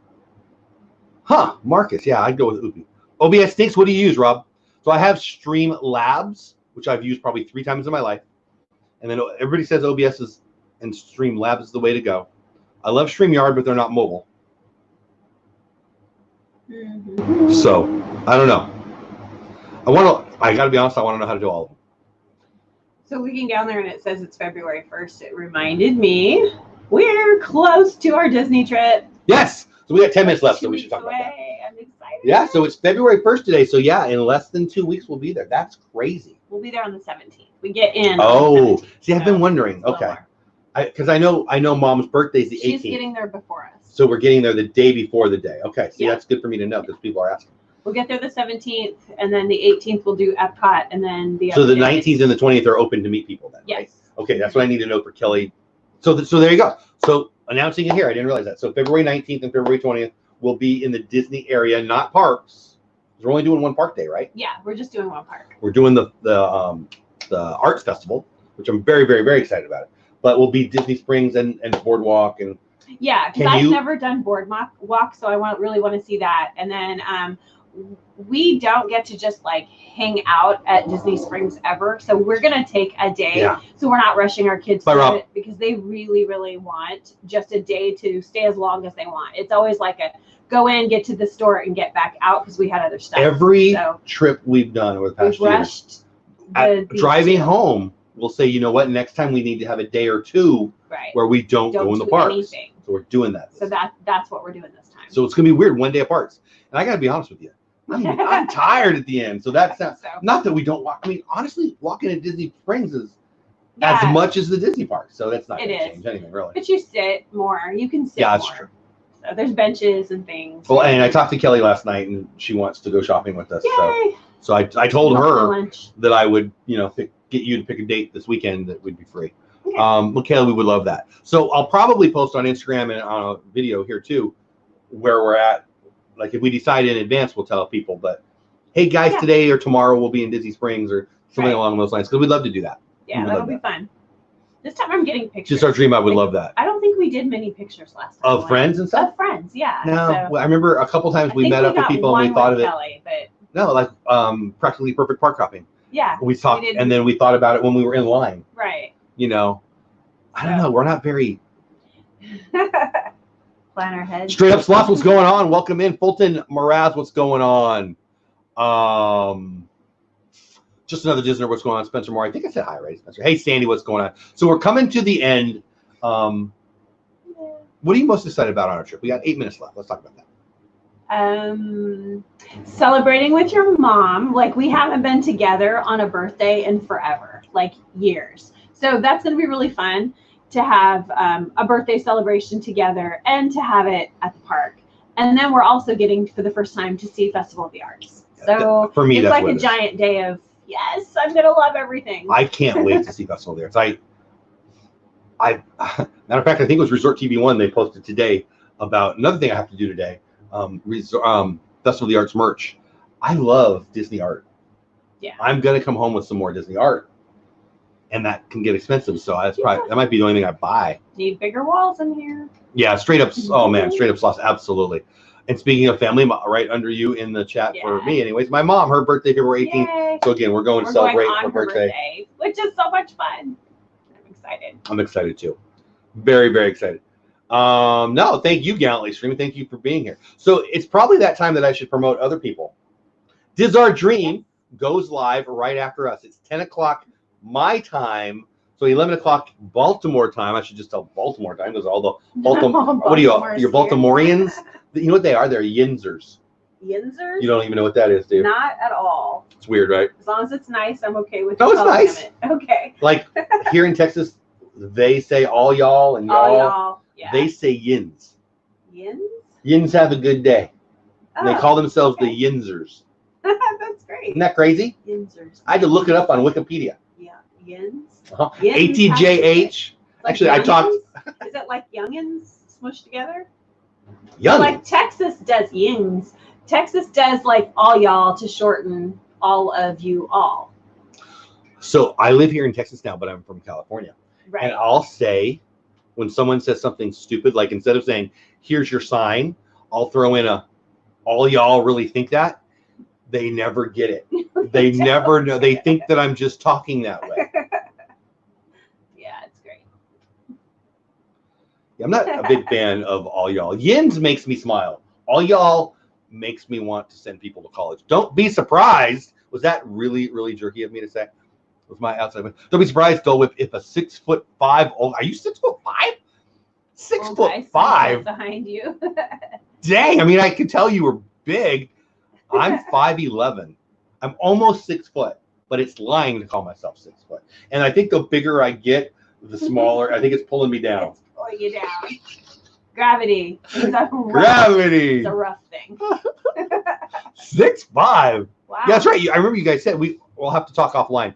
Huh. Marcus. Yeah, I'd go with Upi. OBS stinks. What do you use, Rob? So I have Streamlabs, which I've used probably 3 times in my life. And then everybody says OBS and Streamlabs is the way to go. I love StreamYard, but they're not mobile. So I don't know. I got to be honest, I want to know how to do all of them. So looking down there and it says it's February 1st, it reminded me we're close to our Disney trip. Yes. So we got 10 minutes left, so we should talk about that. I'm excited. Yeah, so it's February 1st today. So yeah, in less than 2 weeks we'll be there. That's crazy. We'll be there on the 17th. We get in. Oh, see, I've been wondering. Okay, because I know Mom's birthday's the 18th. She's getting there before us. So we're getting there the day before the day. Okay, see, that's good for me to know because people are asking. We'll get there the 17th, and then the 18th we'll do Epcot, and then the So the 19th and the 20th are open to meet people then, yes. Right? Okay, that's what I need to know for Kelly. So there you go. So announcing it here, I didn't realize that. So February 19th and February 20th will be in the Disney area, not parks. We're only doing one park day, right? Yeah, we're just doing one park. We're doing the arts festival, which I'm very, very, very excited about it. but we'll be Disney Springs and Boardwalk and. Yeah, because I've never done boardwalk, so I really want to see that. And then we don't get to just like hang out at Disney Springs ever, so we're gonna take a day. So we're not rushing our kids to it because they really, really want just a day to stay as long as they want. It's always like a go in, get to the store, and get back out because we had other stuff. Every trip we've done over the past years, driving home, we'll say, you know what, next time we need to have a day or two where we don't go in the parks. Anything. So we're doing that. So that's what we're doing this time. So it's gonna be weird, one day apart. And I gotta be honest with you, I'm tired at the end. So that's not that we don't walk. I mean, honestly, walking to Disney Springs is as much as the Disney park. So that's not gonna change anything really. But you sit more. You can sit more. That's true. So there's benches and things. Well, and I talked to Kelly last night, and she wants to go shopping with us. Yay. So I told her that I would, get you to pick a date this weekend that would be free. Okay. Michaela, we would love that. So I'll probably post on Instagram and on a video here too, where we're at. Like if we decide in advance, we'll tell people. But hey, guys, today or tomorrow we'll be in Disney Springs or something along those lines because we'd love to do that. Yeah, that'll be fun. This time I'm getting pictures. Just our dream. I would love that. I don't think we did many pictures last time. Of friends and stuff? Of friends, yeah. No, I remember a couple times we met up with people and we thought of it. Kelly, but... No, like practically perfect park hopping. Yeah. We talked and then we thought about it when we were in line. Right. I don't know. We're not very plan our heads. Straight up sloth, what's going on? Welcome in. Fulton Mraz, what's going on? Just another Disney, what's going on? Spencer Moore. I think I said hi, right, Spencer? Hey, Sandy, what's going on? So we're coming to the end. What are you most excited about on our trip? We got 8 minutes left. Let's talk about that. Celebrating with your mom. Like we haven't been together on a birthday in forever, like years. So that's going to be really fun to have a birthday celebration together and to have it at the park. And then we're also getting for the first time to see Festival of the Arts. So for me, it's like a giant day of, yes, I'm going to love everything. I can't wait to see Festival of the Arts. Matter of fact, I think it was Resort TV 1 they posted today about another thing I have to do today. Festival of the Arts merch. I love Disney art. Yeah. I'm going to come home with some more Disney art. And that can get expensive, so that might be the only thing I buy. Need bigger walls in here. Yeah, straight up. Oh man, straight up sauce, absolutely. And speaking of family, right under you in the chat for me, anyways. My mom, her birthday February 18th. Yay. So again, we're going to celebrate her birthday, which is so much fun. I'm excited. I'm excited too. Very, very excited. No, thank you, Gallantly Streaming. Thank you for being here. So it's probably that time that I should promote other people. Diz Our Dream goes live right after us. It's 10 o'clock. My time, so 11 o'clock Baltimore time. I should just tell Baltimore time because all the Baltimore. What are you? You're Baltimoreans. You know what they are? They're Yinzers. Yinzers? You don't even know what that is, dude. Not at all. It's weird, right? As long as it's nice, I'm okay with it. No, it's nice. Okay. Like here in Texas, they say all y'all and y'all. All y'all. Yeah. They say Yins. Yins? Yins have a good day. And they call themselves the Yinzers. That's great. Isn't that crazy? Yinzers. I had to look it up on Wikipedia. Yins. ATJH. Like actually, youngins? I talked. Is it like youngins smushed together? Youngins. So like Texas does yins. Texas does like all y'all to shorten all of you all. So I live here in Texas now, but I'm from California. Right. And I'll say when someone says something stupid, like instead of saying, here's your sign, I'll throw in all y'all really think that. They never get it. They never know. They think that I'm just talking that way. Yeah, it's great. Yeah, I'm not a big fan of all y'all. Yins makes me smile. All y'all makes me want to send people to college. Don't be surprised. Was that really, really jerky of me to say? With my outside. Don't be surprised, Dole Whip, if a 6'5" are you 6'5"? 6'5" behind you. Dang, I mean, I could tell you were big. I'm 5'11". I'm almost 6 foot, but it's lying to call myself 6 foot. And I think the bigger I get, the smaller. I think it's pulling me down. It's pulling you down. Gravity. Gravity. It's a rough thing. 6'5". Wow. Yeah, that's right. I remember you guys said we'll have to talk offline.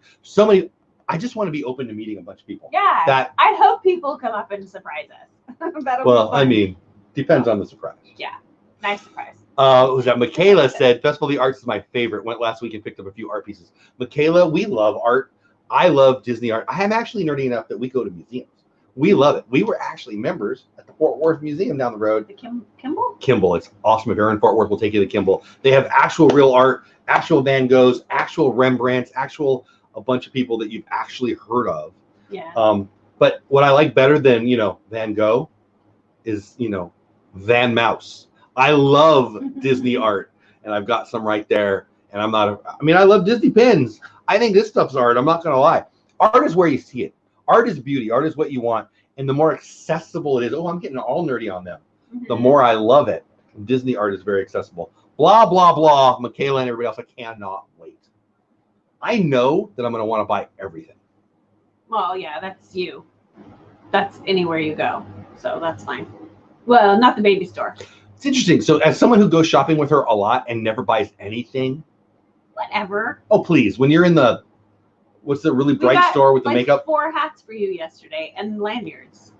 I just want to be open to meeting a bunch of people. Yeah. I hope people come up and surprise us. Well, I mean, depends on the surprise. Yeah. Nice surprise. Was that Michaela said Festival of the Arts is my favorite. Went last week and picked up a few art pieces. Michaela, we love art. I love Disney art. I am actually nerdy enough that we go to museums. We love it. We were actually members at the Fort Worth Museum down the road. The Kimball? Kimball. It's awesome. If you're in Fort Worth, we'll take you to Kimball. They have actual real art, actual Van Goghs, actual Rembrandts, a bunch of people that you've actually heard of. Yeah. But what I like better than, Van Gogh is, Van Mouse. I love Disney art, and I've got some right there. And I love Disney pins. I think this stuff's art. I'm not going to lie. Art is where you see it. Art is beauty. Art is what you want. And the more accessible it is, I'm getting all nerdy on them. The more I love it. Disney art is very accessible. Blah, blah, blah. Michaela and everybody else, I cannot wait. I know that I'm going to want to buy everything. Well, yeah, that's you. That's anywhere you go. So that's fine. Well, not the baby store. It's interesting. So as someone who goes shopping with her a lot and never buys anything. Whatever. Oh, please. When you're in what's the really bright store with the makeup? 4 hats for you yesterday and lanyards.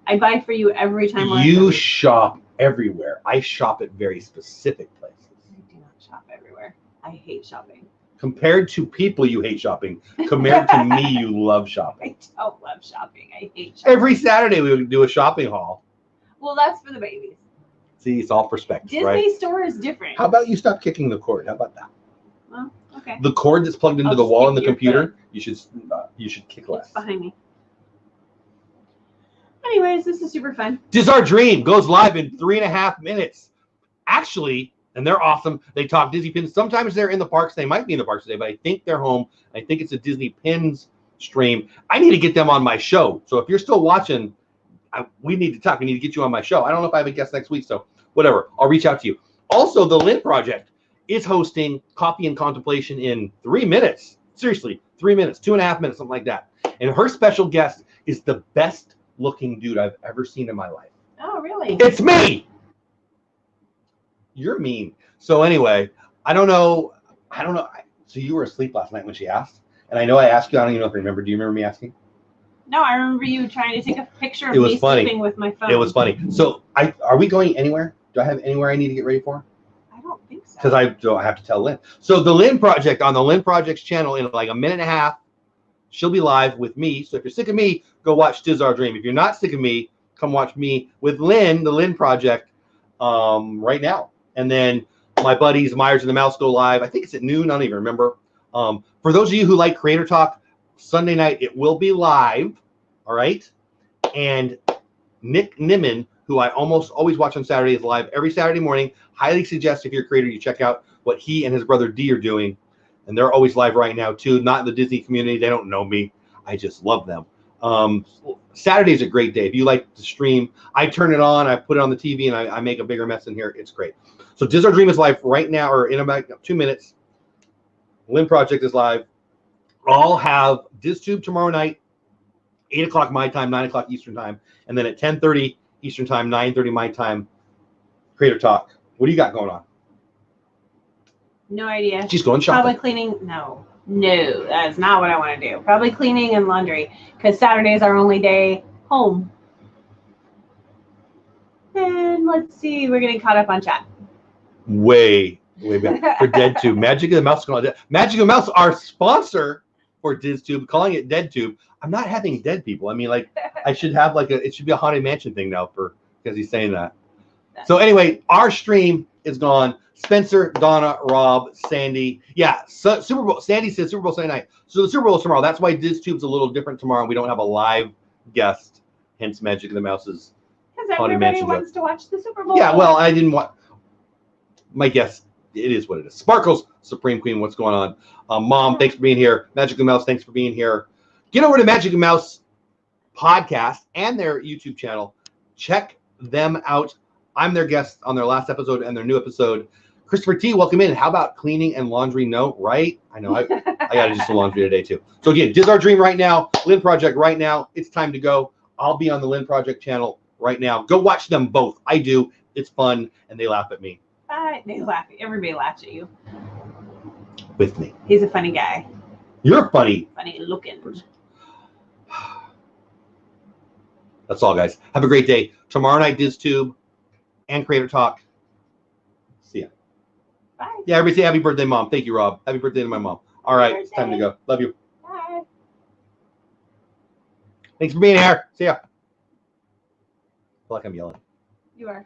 I buy for you every time. You shop everywhere. I shop at very specific places. I do not shop everywhere. I hate shopping. Compared to people, you hate shopping. Compared to me, you love shopping. I don't love shopping. I hate shopping. Every Saturday we would do a shopping haul. Well, that's for the babies. See, it's all perspective, Disney right? store is different. How about you stop kicking the cord? How about that? Well, okay. The cord that's plugged into the wall in the computer, you should kick less. It's behind me. Anyways, this is super fun. This is Our Dream goes live in 3.5 minutes. Actually, and they're awesome. They talk Disney pins. Sometimes they're in the parks. They might be in the parks today, but I think they're home. I think it's a Disney pins stream. I need to get them on my show. So if you're still watching, we need to talk. We need to get you on my show. I don't know if I have a guest next week, so whatever. I'll reach out to you. Also, the Lynn Project is hosting Coffee and Contemplation in 3 minutes. Seriously, 3 minutes, 2.5 minutes, something like that. And her special guest is the best looking dude I've ever seen in my life. Oh, really? It's me. You're mean. So anyway, I don't know. So you were asleep last night when she asked, and I know I asked you. I don't even know if you remember. Do you remember me asking? No, I remember you trying to take a picture of It was me funny. sleeping with my phone. It was funny. So are we going anywhere? Do I have anywhere I need to get ready for? I don't think so. Because I have to tell Lynn. So the Lynn Project on the Lynn Project's channel in like a minute and a half, she'll be live with me. So if you're sick of me, go watch This Is Our Dream. If you're not sick of me, come watch me with Lynn, the Lynn Project, right now. And then my buddies Myers and the Mouse go live. I think it's at noon. I don't even remember. For those of you who like Creator Talk, Sunday night it will be live. All right. And Nick Nimmin, who I almost always watch on Saturday, is live every Saturday morning. Highly suggest if you're a creator, you check out what he and his brother D are doing. And they're always live right now too. Not in the Disney community. They don't know me. I just love them. Saturday's a great day. If you like to stream, I turn it on, I put it on the TV, and I make a bigger mess in here. It's great. So This Is Our Dream is live right now, or in about 2 minutes. Lynn Project is live. I'll have DizTube tomorrow night, 8 o'clock my time, 9 o'clock Eastern time. And then at 10:30 Eastern time, 9:30 my time, Creator Talk. What do you got going on? No idea. She's going shopping. Probably cleaning. No, that is not what I want to do. Probably cleaning and laundry, because Saturday is our only day home. And let's see, we're getting caught up on chat. Way back for DeadTube. Magic of the Mouse. Magic of the Mouse, our sponsor for DizTube, calling it DeadTube. I'm not having dead people. I mean, like, I should have it should be a Haunted Mansion thing now because he's saying that. So anyway, our stream is gone. Spencer, Donna, Rob, Sandy. Yeah, Super Bowl. Sandy says Super Bowl Sunday night. So the Super Bowl is tomorrow. That's why DizTube's a little different tomorrow. We don't have a live guest. Hence, Magic of the Mouse's Haunted Mansion. Everybody wants to watch the Super Bowl. Yeah, well, I didn't want my guess. It is what it is. Sparkles, Supreme Queen, what's going on? Mom, thanks for being here. Magic of the Mouse, thanks for being here. Get over to Magic of the Mouse podcast and their YouTube channel. Check them out. I'm their guest on their last episode and their new episode. Christopher T, welcome in. How about cleaning and laundry? No, right? I know. I got to do some laundry today, too. So, again, Diz Our Dream right now. Lynn Project right now. It's time to go. I'll be on the Lynn Project channel right now. Go watch them both. I do. It's fun, and they laugh at me. They laugh. Everybody laughs at you. With me. He's a funny guy. You're funny. Funny looking. That's all, guys. Have a great day. Tomorrow night, DizTube and Creator Talk. See ya. Bye. Yeah, everybody say happy birthday, Mom. Thank you, Rob. Happy birthday to my mom. All right, it's time to go. Love you. Bye. Thanks for being here. See ya. I feel like I'm yelling. You are.